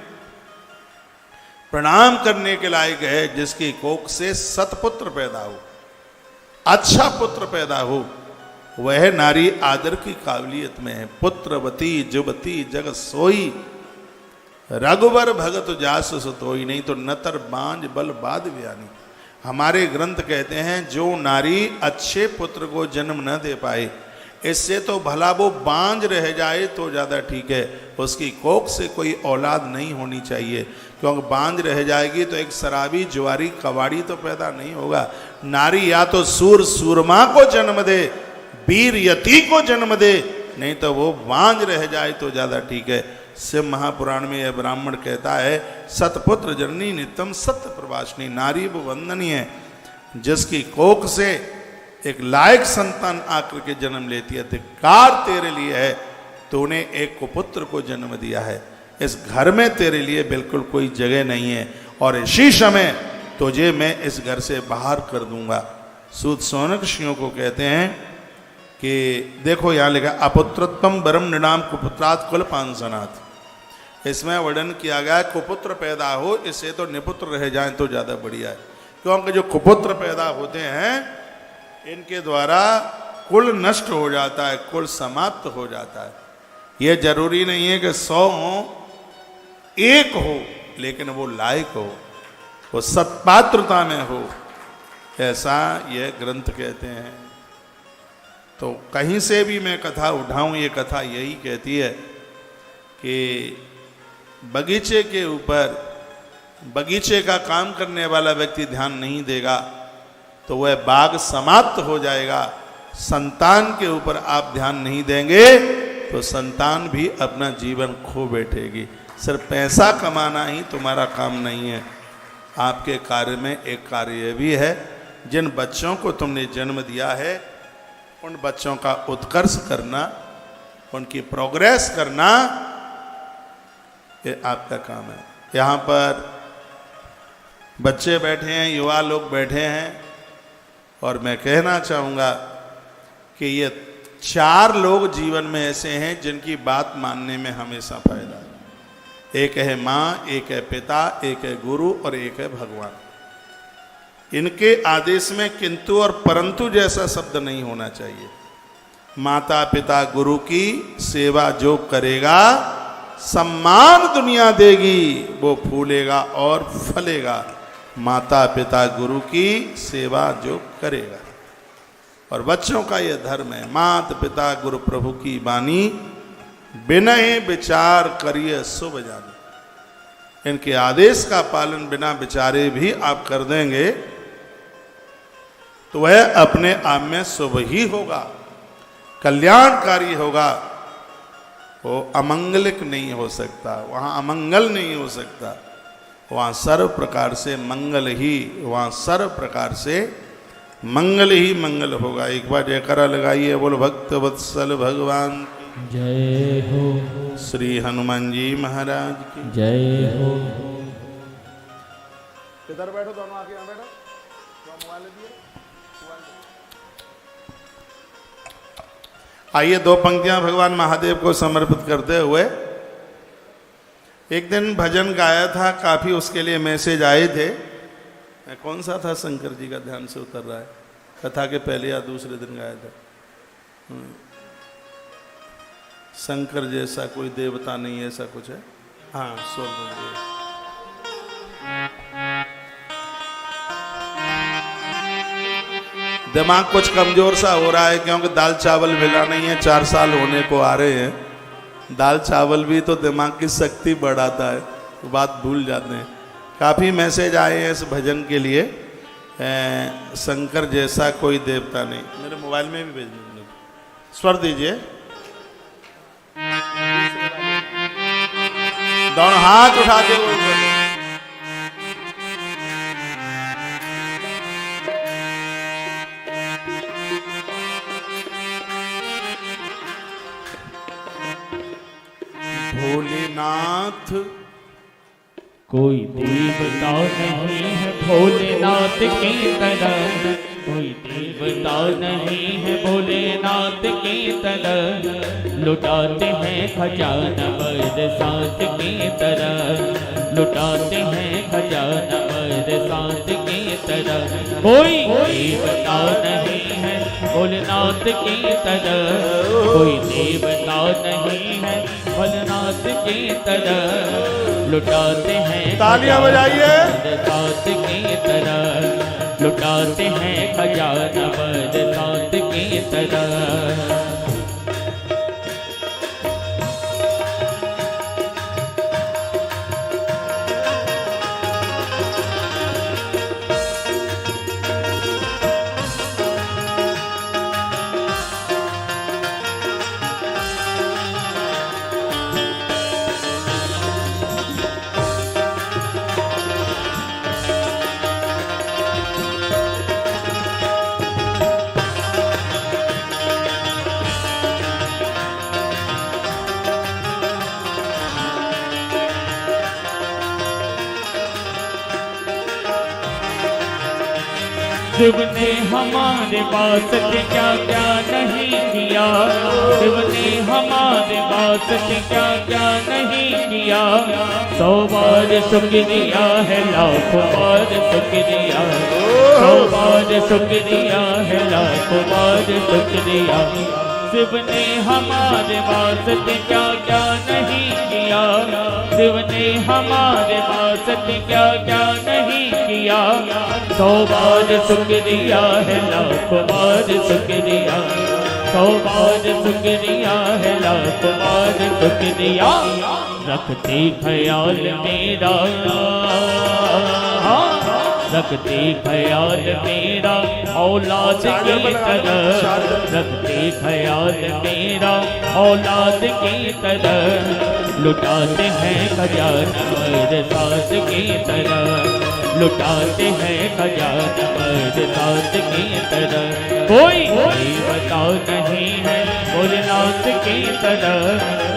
प्रणाम करने के लायक है जिसकी कोख से सतपुत्र पैदा हो, अच्छा पुत्र पैदा हो। वह नारी आदर की काबिलियत में है। पुत्रवती जुबती जग सोई, रघुवर भगत जास सुतोई। नहीं तो नतर बांझ बल बाद व्यानी। हमारे ग्रंथ कहते हैं जो नारी अच्छे पुत्र को जन्म न दे पाए, इससे तो भला वो बांझ रह जाए तो ज़्यादा ठीक है, उसकी कोख से कोई औलाद नहीं होनी चाहिए, क्योंकि बांझ रह जाएगी तो एक शराबी जुआरी कबाड़ी तो पैदा नहीं होगा। नारी या तो सूर सूरमा को जन्म दे, वीर यति को जन्म दे, नहीं तो वो वांझ रह जाए तो ज़्यादा ठीक है। शिव महापुराण में यह ब्राह्मण कहता है, सतपुत्र जननी नित्यम सत्य प्रभाषणी, नारी वो वंदनीय है जिसकी कोख से एक लायक संतान आकर के जन्म लेती है। धिक्कार तेरे लिए है, तूने एक कुपुत्र को जन्म दिया है, इस घर में तेरे लिए बिल्कुल कोई जगह नहीं है, और इसी समय तुझे मैं इस घर से बाहर कर दूंगा। सूत सौनक ऋषियों को कहते हैं कि देखो यहाँ लिखा, अपुत्रत्वम वरम नृणाम कुपुत्रात् कुल पांसनात्। इसमें वर्णन किया गया कुपुत्र पैदा हो, इससे तो निपुत्र रह जाएं तो ज़्यादा बढ़िया है, क्योंकि जो कुपुत्र पैदा होते हैं इनके द्वारा कुल नष्ट हो जाता है, कुल समाप्त हो जाता है। यह जरूरी नहीं है कि 100 हो, 1 हो, लेकिन वो लायक हो, वो सत्पात्रता में हो, ऐसा यह ग्रंथ कहते हैं। तो कहीं से भी मैं कथा उठाऊं, ये कथा यही कहती है कि बगीचे के ऊपर बगीचे का काम करने वाला व्यक्ति ध्यान नहीं देगा तो वह बाग समाप्त हो जाएगा। संतान के ऊपर आप ध्यान नहीं देंगे तो संतान भी अपना जीवन खो बैठेगी। सिर्फ पैसा कमाना ही तुम्हारा काम नहीं है, आपके कार्य में एक कार्य भी है, जिन बच्चों को तुमने जन्म दिया है उन बच्चों का उत्कर्ष करना, उनकी प्रोग्रेस करना, ये आपका काम है। यहाँ पर बच्चे बैठे हैं, युवा लोग बैठे हैं, और मैं कहना चाहूँगा कि ये 4 लोग जीवन में ऐसे हैं जिनकी बात मानने में हमेशा फायदा है। एक है माँ, एक है पिता, एक है गुरु और एक है भगवान। इनके आदेश में किंतु और परंतु जैसा शब्द नहीं होना चाहिए। माता पिता गुरु की सेवा जो करेगा सम्मान दुनिया देगी, वो फूलेगा और फलेगा। माता पिता गुरु की सेवा जो करेगा, और बच्चों का यह धर्म है, माता पिता गुरु प्रभु की बानी, बिनय विचार करिए शुभ जानी। इनके आदेश का पालन बिना विचारे भी आप कर देंगे तो वह अपने आप में शुभ ही होगा, कल्याणकारी होगा, वो अमंगलिक नहीं हो सकता, वहाँ अमंगल नहीं हो सकता, वहाँ सर्व प्रकार से मंगल ही, वहाँ सर्व प्रकार से मंगल ही मंगल होगा। एक बार जयकारा लगाइए, बोल भक्त वत्सल भगवान की जय हो, श्री हनुमान जी महाराज की जय हो। इधर बैठो, दोनों आके यहाँ बैठो, मोबाइल दिए। आइए 2 पंक्तियां भगवान महादेव को समर्पित करते हुए। एक दिन भजन गाया था, काफ़ी उसके लिए मैसेज आए थे। कौन सा था, शंकर जी का ध्यान से उतर रहा है, कथा के पहले या दूसरे दिन गाया था। शंकर जैसा कोई देवता नहीं, ऐसा कुछ है। हाँ, स्वर्ग दिमाग कुछ कमजोर सा हो रहा है, क्योंकि दाल चावल मिला नहीं है, 4 साल होने को आ रहे हैं। दाल चावल भी तो दिमाग की शक्ति बढ़ाता है, तो बात भूल जाते हैं। काफ़ी मैसेज आए हैं इस भजन के लिए, शंकर जैसा कोई देवता नहीं। मेरे मोबाइल में भी भेज दीजिए, स्वर दीजिए, दोनों हाथ उठा के भोलेनाथ कोई देवता नहीं है भोलेनाथ की तरह, कोई देवता नहीं है भोलेनाथ की तरह। लुटाते हैं खजाना बरसात की तरह, लुटाते हैं खजाना बरसात की तरह। कोई देवता नहीं है भोलेनाथ की तरह, कोई देवता नहीं है भोलेनाथ की तरह। लुटाते हैं तालियां बजाइए, बरसात की तरह, लुटाते हैं खजाना बरसात की तरह। शिव ने हमारे वास्ते क्या क्या नहीं किया, शिव ने हमारे वास्ते क्या क्या नहीं किया। 100 बार शुक्रिया है, लाखों बार शुक्रिया, 100 बार शुक्रिया है, लाखों बार शुक्रिया। शिव ने हमारे वास्ते क्या क्या नहीं किया, शिव ने हमारे वास्ते क्या क्या नहीं किया। 100 बार शुक्रिया है, लाखों बार शुक्रिया, 100 बार शुक्रिया है, लाखों बार शुक्रिया। रखते ख्याल मेरा, रखते ख्याल मेरा औलाद की तरह, रखते ख्याल मेरा औलाद की तरह। लुटाते हैं खजाना मेरे साथ की तरह, लुटाते हैं खजाना मेरे साथ की तरह। कोई देवता नहीं है भोलेनाथ की तरह,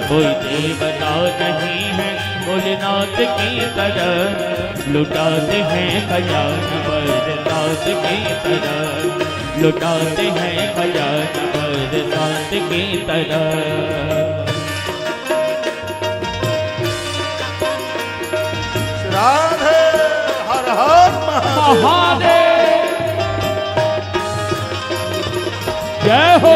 कोई देवता नहीं है भोलेनाथ की तरह। लुटाते हैं खजाना मेरे साथ की तरह, लुटाते हैं खजाना मेरे साथ की तरह। राधे हर हर महादेव, जय हो।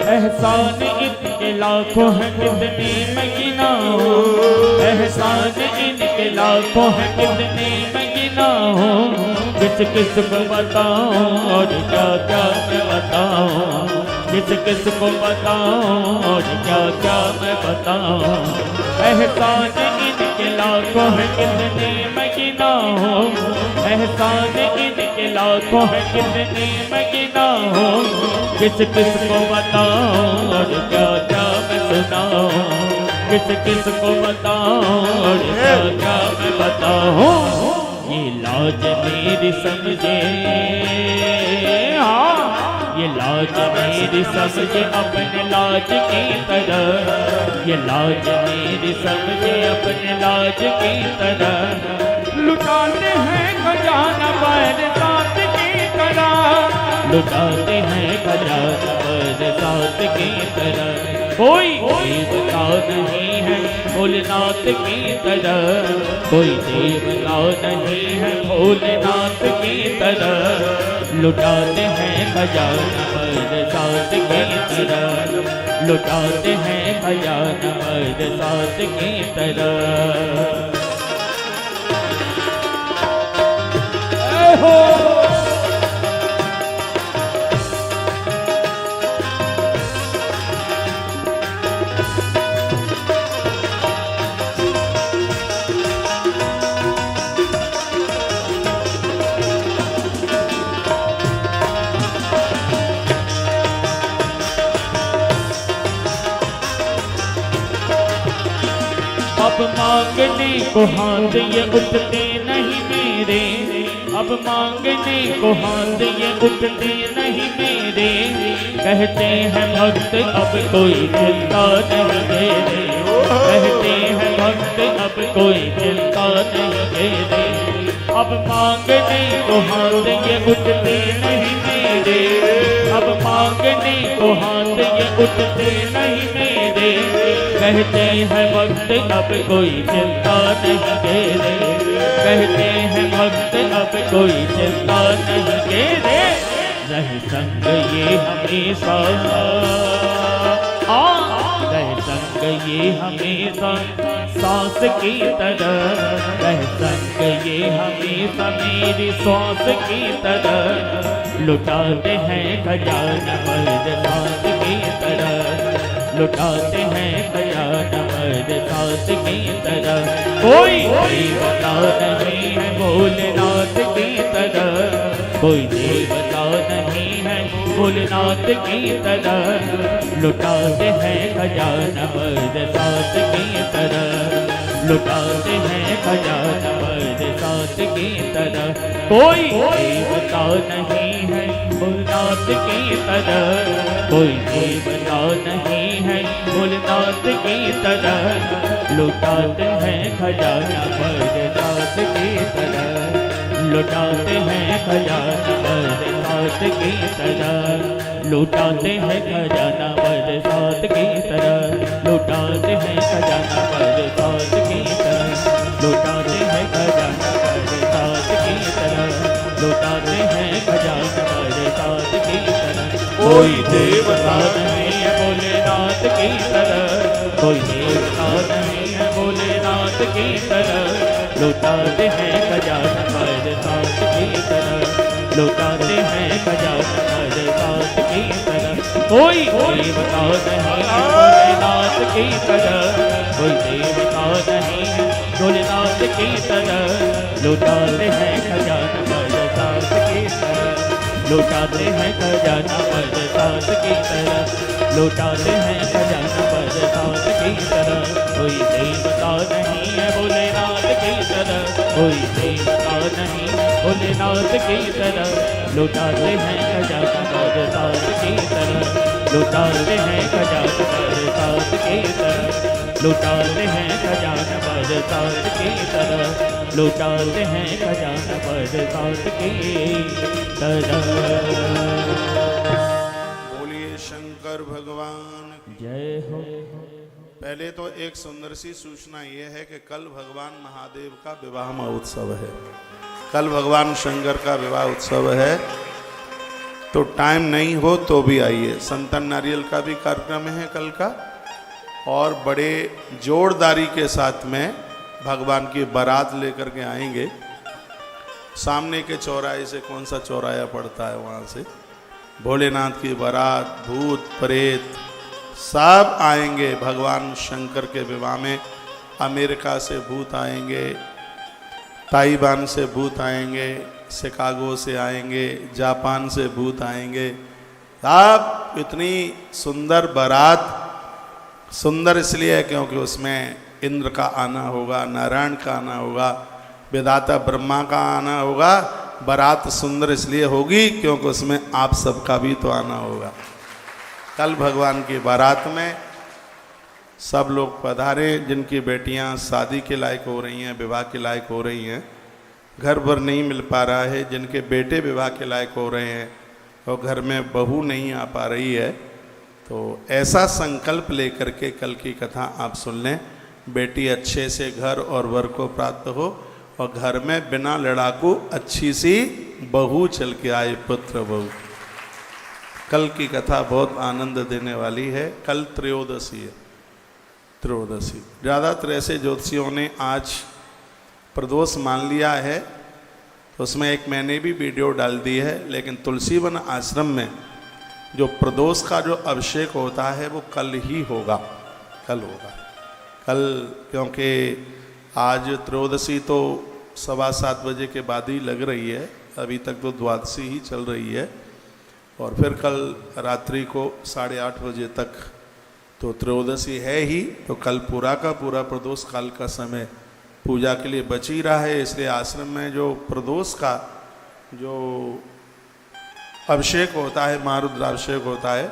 एहसान इनके लाखों हैं कितने मैं गिनाऊं, एहसान इनके लाखों हैं कितने मैं गिनाऊं। किस किस को बताऊं और क्या क्या मैं बताऊं, किस किस को बताऊं और क्या क्या मैं बताऊं। एहसान इनके लाखों हैं कितने मैं गिनाऊं, एहसान इनके लाखों हैं कितने मैं गिनाऊं। किस किस को बताऊं और क्या क्या मैं सुनाऊं, किस किस को बताऊं और क्या क्या मैं बताऊं। ये लाज मेरी समझे, ये लाज मेरी समझे अपने लाज की तरह, ये लाज मेरी समझे अपने लाज की तरह। लुटाते हैं खजाना मेरे साथ की तरह, लुटाते हैं खजाना मेरे साथ की तरह। कोई देवता नहीं है भोलेनाथ की तरह, कोई देवता नहीं है भोलेनाथ की तरह। लुटाते हैं खजाना मेरे साथ की तरह, लुटाते हैं खजाना मेरे साथ की तरह। हो अब मांगने को हाथ ये उठते नहीं मेरे, अब मांगने को हाथ ये उठते नहीं मेरे। कहते हैं भक्त अब कोई चिंता नहीं मेरे, कहते हैं भक्त अब कोई चिंता नहीं मेरे। अब मांगने को हाथ ये उठते नहीं मेरे, अब मांगने को हाथ ये उठते नहीं मेरे। कहते हैं भक्त अब कोई चिंता नहीं मेरे, कहते हैं भक्त अब कोई चिंता नहीं मेरे। रहे संग ये हमेशा, रहे संग ये हमेशा सांस की तरह, रहे संग ये हमेशा मेरी सांस की तरह। लुटाते हैं खजाना मेरे सांस की तरह, लुटाते हैं खजाना बरसात की तरह, कोई देवता नहीं है भोलेनाथ की तरह, कोई देवता नहीं है भोलेनाथ की तरह, लुटाते हैं खजाना बरसात की तरह, लुटाते हैं खजाना बरसात की तरह, कोई देवता नहीं है भोलेनाथ की तरह, कोई देवता नहीं है भोलेनाथ की तरह, लुटाते हैं खजाना बरसात की तरह, लुटाते हैं खजाना बरसात की तरह, लुटाते हैं खजाना बरसात की तरह, लुटाते हैं खजाना बरसात की तरह, लुटाते हैं खजाना बरसात की तरह, लुटाते हैं खजाना बरसात की तरह, कोई देवता नहीं है भोलेनाथ की तरह, कोई देवता नहीं है भोलेनाथ की तरह, लुटाते हैं खजाना बरसात की तरह, लुटाते हैं खजाना बरसात की तरह, कोई देवता नहीं है भोलेनाथ की तरह, कोई देवता नहीं है भोलेनाथ की तरह, लुटाते हैं खजाना बरसात की तरह, लुटाते हैं खजाना बरसात की तरह, लुटाते हैं खजाना बरसात की तरह, कोई देवता नहीं है भोलेनाथ की तरह, कोई देवता नहीं भोलेनाथ की तरह, लुटाते हैं खजाना बरसात की तरह, लुटाते हैं खजाना बरसात की तरह, लुटाते हैं खजाना बरसात की तरह, लुटाते हैं खजाना बरसात की तरह। बोलिए शंकर भगवान की जय हो। पहले तो एक सुंदर सी सूचना ये है कि कल भगवान महादेव का विवाह महोत्सव है, कल भगवान शंकर का विवाह उत्सव है, तो टाइम नहीं हो तो भी आइए। संतन नारियल का भी कार्यक्रम है कल का, और बड़े जोरदारी के साथ में भगवान की बारात लेकर के आएंगे। सामने के चौराहे से, कौन सा चौराहा पड़ता है वहाँ से, भोलेनाथ की बारात, भूत प्रेत सब आएंगे भगवान शंकर के विवाह में। अमेरिका से भूत आएंगे, ताइवान से भूत आएंगे, शिकागो से आएंगे, जापान से भूत आएंगे। सब इतनी सुंदर बारात, सुंदर इसलिए है क्योंकि उसमें इंद्र का आना होगा, नारायण का आना होगा, विधाता ब्रह्मा का आना होगा। बारात सुंदर इसलिए होगी क्योंकि उसमें आप सबका भी तो आना होगा। कल भगवान की बारात में सब लोग पधारें, जिनकी बेटियां शादी के लायक हो रही हैं, विवाह के लायक हो रही हैं, घर भर नहीं मिल पा रहा है, जिनके बेटे विवाह के लायक हो रहे हैं और घर में बहू नहीं आ पा रही है, तो ऐसा संकल्प लेकर के कल की कथा आप सुन लें। बेटी अच्छे से घर और वर को प्राप्त हो, और घर में बिना लड़ाकू अच्छी सी बहू चल के आए, पुत्र बहू। कल की कथा बहुत आनंद देने वाली है। कल त्रयोदशी है, त्रयोदशी। ज़्यादातर ऐसे ज्योतिषियों ने आज प्रदोष मान लिया है, तो उसमें एक मैंने भी वीडियो डाल दी है, लेकिन तुलसीवन आश्रम में जो प्रदोष का जो अभिषेक होता है वो कल ही होगा, कल होगा कल, क्योंकि आज त्रयोदशी तो 7:15 बजे के बाद ही लग रही है, अभी तक तो द्वादशी ही चल रही है, और फिर कल रात्रि को 8:30 बजे तक तो त्रयोदशी है ही। तो कल पूरा का पूरा प्रदोष काल का समय पूजा के लिए बच ही रहा है। इसलिए आश्रम में जो प्रदोष का जो अभिषेक होता है, महारुद्राभिषेक होता है,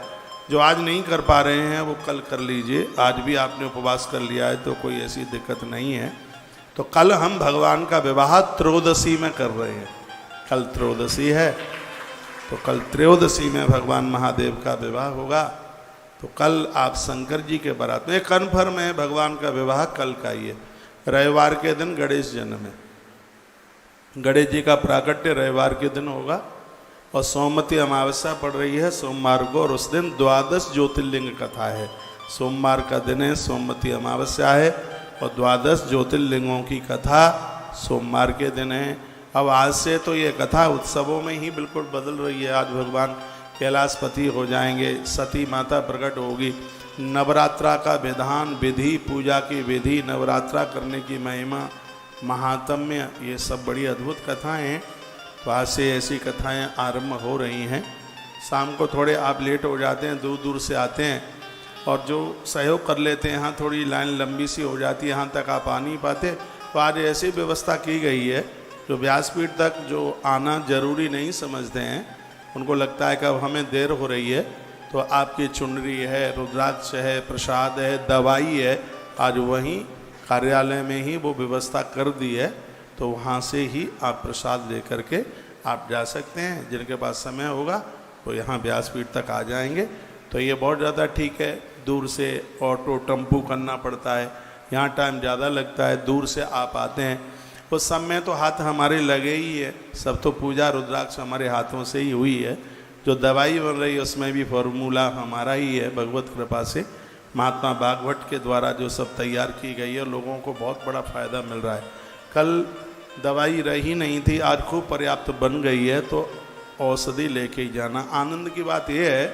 जो आज नहीं कर पा रहे हैं वो कल कर लीजिए। आज भी आपने उपवास कर लिया है तो कोई ऐसी दिक्कत नहीं है। तो कल हम भगवान का विवाह त्रयोदशी में कर रहे हैं, कल त्रयोदशी है, तो कल त्रयोदशी में भगवान महादेव का विवाह होगा। तो कल आप शंकर जी के बारात में, कन्फर्म है भगवान का विवाह कल का ही है। रविवार के दिन गणेश जन्म है, गणेश जी का प्राकट्य रविवार के दिन होगा, और सोमवती अमावस्या पड़ रही है सोमवार को, और उस दिन 12 ज्योतिर्लिंग कथा है। सोमवार का दिन है, सोमवती अमावस्या है, और 12 ज्योतिर्लिंगों की कथा सोमवार के दिन है। अब आज से तो ये कथा उत्सवों में ही बिल्कुल बदल रही है। आज भगवान कैलाशपति हो जाएंगे, सती माता प्रकट होगी, नवरात्रा का विधान, विधि, पूजा की विधि, नवरात्रा करने की महिमा, महात्म्य, ये सब बड़ी अद्भुत कथाएं हैं। तो आज से ऐसी कथाएं आरंभ हो रही हैं। शाम को थोड़े आप लेट हो जाते हैं, दूर दूर से आते हैं, और जो सहयोग कर लेते हैं, यहाँ थोड़ी लाइन लंबी सी हो जाती है, यहाँ तक आप आ नहीं पाते। तो आज ऐसी व्यवस्था की गई है, जो व्यासपीठ तक जो आना जरूरी नहीं समझते हैं, उनको लगता है कि अब हमें देर हो रही है, तो आपकी चुनरी है, रुद्राक्ष है, प्रसाद है, दवाई है, आज वहीं कार्यालय में ही वो व्यवस्था कर दी है। तो वहाँ से ही आप प्रसाद लेकर के आप जा सकते हैं। जिनके पास समय होगा वो यहाँ व्यासपीठ तक आ जाएंगे। तो ये बहुत ज़्यादा ठीक है। दूर से ऑटो टेम्पू करना पड़ता है, यहाँ टाइम ज़्यादा लगता है, दूर से आप आते हैं। उस सब में तो हाथ हमारे लगे ही है, सब तो पूजा रुद्राक्ष हमारे हाथों से ही हुई है। जो दवाई बन रही है उसमें भी फॉर्मूला हमारा ही है, भगवत कृपा से महात्मा भागवत के द्वारा जो सब तैयार की गई है। लोगों को बहुत बड़ा फ़ायदा मिल रहा है। कल दवाई रही नहीं थी, आज खूब पर्याप्त बन गई है, तो औषधि लेके ही जाना। आनंद की बात यह है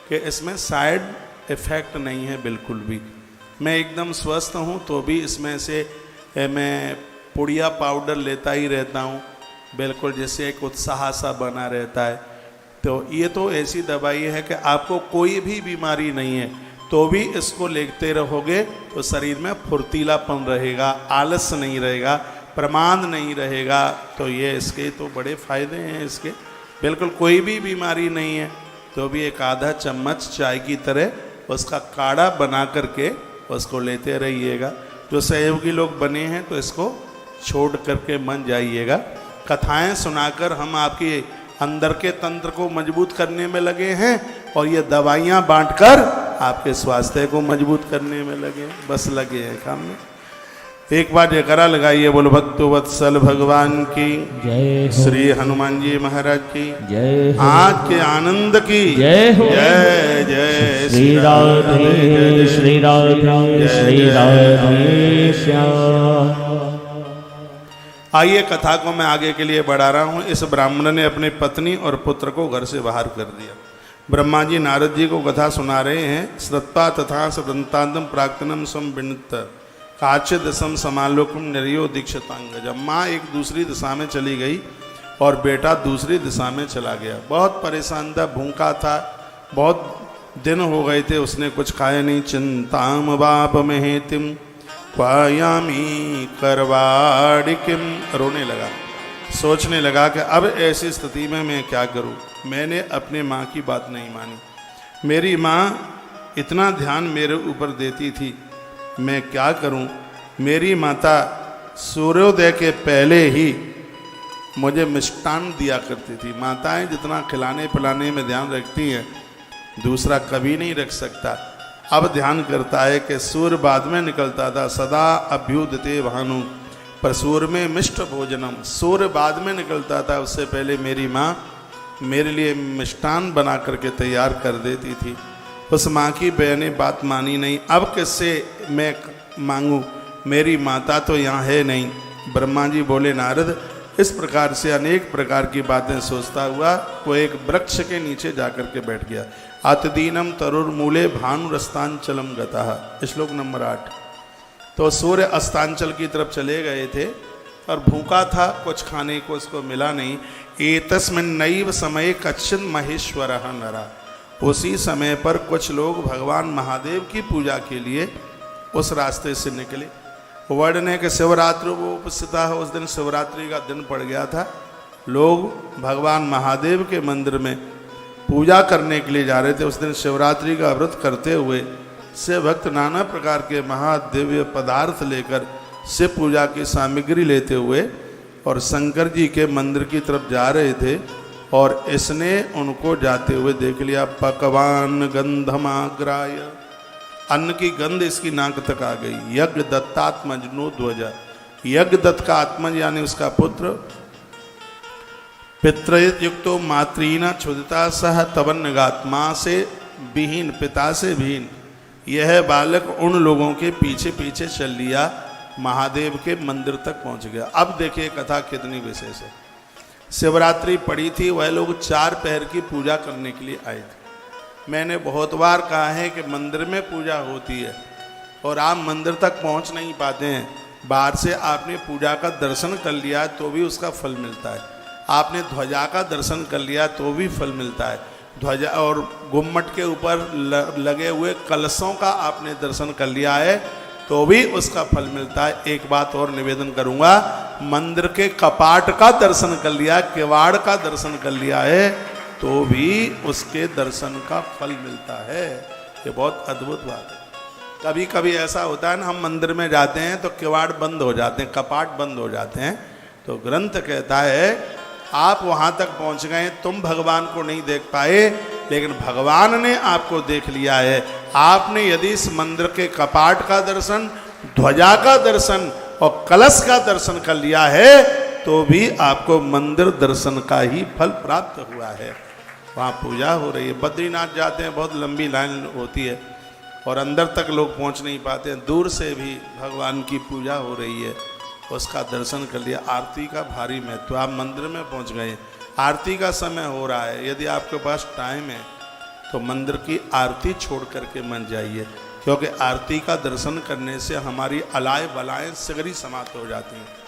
कि इसमें साइड इफ़ेक्ट नहीं है बिल्कुल भी। मैं एकदम स्वस्थ हूँ तो भी इसमें से मैं पुड़िया पाउडर लेता ही रहता हूँ, बिल्कुल जैसे एक उत्साह सा बना रहता है। तो ये तो ऐसी दवाई है कि आपको कोई भी बीमारी नहीं है तो भी इसको लेते रहोगे तो शरीर में फुर्तीलापन रहेगा, आलस नहीं रहेगा, प्रमाद नहीं रहेगा। तो ये इसके तो बड़े फायदे हैं इसके। बिल्कुल कोई भी बीमारी नहीं है तो भी एक आधा चम्मच चाय की तरह उसका काढ़ा बना करके उसको लेते रहिएगा। जो सहयोगी लोग बने हैं तो इसको छोड़ करके मन जाइएगा। कथाएं सुनाकर हम आपके अंदर के तंत्र को मजबूत करने में लगे हैं, और ये दवाइयाँ बांटकर आपके स्वास्थ्य को मजबूत करने में लगे, बस लगे हैं काम में। एक बार जयकारा लगाइए, बोलो भक्तो वत्सल भगवान की जय हो, श्री हनुमान जी महाराज की जय हो, आज के आनंद की जय हो, जय जय श्री राधे श्री राधे श्री राधे श्याम। आइए कथा को मैं आगे के लिए बढ़ा रहा हूँ। इस ब्राह्मण ने अपनी पत्नी और पुत्र को घर से बाहर कर दिया। ब्रह्मा जी नारद जी को कथा सुना रहे हैं। श्रुत्वा तथा सदंतांतम प्राक्तनम सम विनत काचिद दशम समालोकम निर्यो दीक्षतांगज। माँ एक दूसरी दिशा में चली गई और बेटा दूसरी दिशा में चला गया। बहुत परेशान था, भूखा था, बहुत दिन हो गए थे, उसने कुछ खाया नहीं। चिंताम बाप महेतिम क्वायामी करवाड़ किम, रोने लगा, सोचने लगा कि अब ऐसी स्थिति में मैं क्या करूं। मैंने अपने माँ की बात नहीं मानी। मेरी माँ इतना ध्यान मेरे ऊपर देती थी, मैं क्या करूं। मेरी माता सूर्योदय के पहले ही मुझे मिष्टान दिया करती थी। माताएं जितना खिलाने पिलाने में ध्यान रखती हैं दूसरा कभी नहीं रख सकता। अब ध्यान करता है कि सूर्य बाद में निकलता था, सदा अभ्युदते भानु, पर सूर्य में मिष्ट भोजनम, सूर्य बाद में निकलता था, उससे पहले मेरी माँ मेरे लिए मिष्टान बना करके तैयार कर देती थी। उस माँ की बहनें बात मानी नहीं। अब किससे मैं मांगूं, मेरी माता तो यहाँ है नहीं। ब्रह्मा जी बोले नारद, इस प्रकार से अनेक प्रकार की बातें सोचता हुआ वो एक वृक्ष के नीचे जाकर के बैठ गया। अतदीनम तरुर्मूले भानुरस्तांचलम गतः, श्लोक नंबर 8। तो सूर्य अस्तांचल की तरफ चले गए थे और भूखा था, कुछ खाने को उसको मिला नहीं। एतस्मिन् नैव समय कच्चिन महेश्वरः नरा, उसी समय पर कुछ लोग भगवान महादेव की पूजा के लिए उस रास्ते से निकले। वर्णन है कि शिवरात्रि वो उपस्थित है, उस दिन शिवरात्रि का दिन पड़ गया था। लोग भगवान महादेव के मंदिर में पूजा करने के लिए जा रहे थे। उस दिन शिवरात्रि का व्रत करते हुए शिव भक्त नाना प्रकार के महादिव्य पदार्थ लेकर शिव पूजा की सामग्री लेते हुए और शंकर जी के मंदिर की तरफ जा रहे थे, और इसने उनको जाते हुए देख लिया। पकवान गंधमाग्राय, अन्न की गंध इसकी नाक तक आ गई। यज्ञ दत्तात्मजनो ध्वजा, यज्ञ दत्त का आत्मज यानी उसका पुत्र, पितृयुक्तो मातृना क्षुदिता सह तवन्नगात, माँ से विहीन, पिता से विहीन यह बालक उन लोगों के पीछे पीछे चल लिया, महादेव के मंदिर तक पहुंच गया। अब देखिए कथा कितनी विशेष है। शिवरात्रि पड़ी थी, वह लोग 4 पहर की पूजा करने के लिए आए थे। मैंने बहुत बार कहा है कि मंदिर में पूजा होती है और आप मंदिर तक पहुंच नहीं पाते हैं, बाहर से आपने पूजा का दर्शन कर लिया तो भी उसका फल मिलता है, आपने ध्वजा का दर्शन कर लिया तो भी फल मिलता है, ध्वजा और गुम्मट के ऊपर लगे हुए कलशों का आपने दर्शन कर लिया है तो भी उसका फल मिलता है। एक बात और निवेदन करूंगा, मंदिर के कपाट का दर्शन कर लिया, किवाड़ का दर्शन कर लिया है तो भी उसके दर्शन का फल मिलता है। ये बहुत अद्भुत बात है। कभी कभी ऐसा होता है ना, हम मंदिर में जाते हैं तो किवाड़ बंद हो जाते हैं, कपाट बंद हो जाते हैं, तो ग्रंथ कहता है आप वहां तक पहुंच गए, तुम भगवान को नहीं देख पाए लेकिन भगवान ने आपको देख लिया है। आपने यदि इस मंदिर के कपाट का दर्शन, ध्वजा का दर्शन और कलश का दर्शन कर लिया है तो भी आपको मंदिर दर्शन का ही फल प्राप्त हुआ है। वहाँ पूजा हो रही है। बद्रीनाथ जाते हैं, बहुत लंबी लाइन होती है और अंदर तक लोग पहुँच नहीं पाते हैं, दूर से भी भगवान की पूजा हो रही है, उसका दर्शन कर लिया। आरती का भारी महत्व, आप मंदिर में पहुँच गए, आरती का समय हो रहा है, यदि आपके पास टाइम है तो मंदिर की आरती छोड़ करके मत जाइए, क्योंकि आरती का दर्शन करने से हमारी अलाए बलाएँ सगरी समाप्त हो जाती हैं।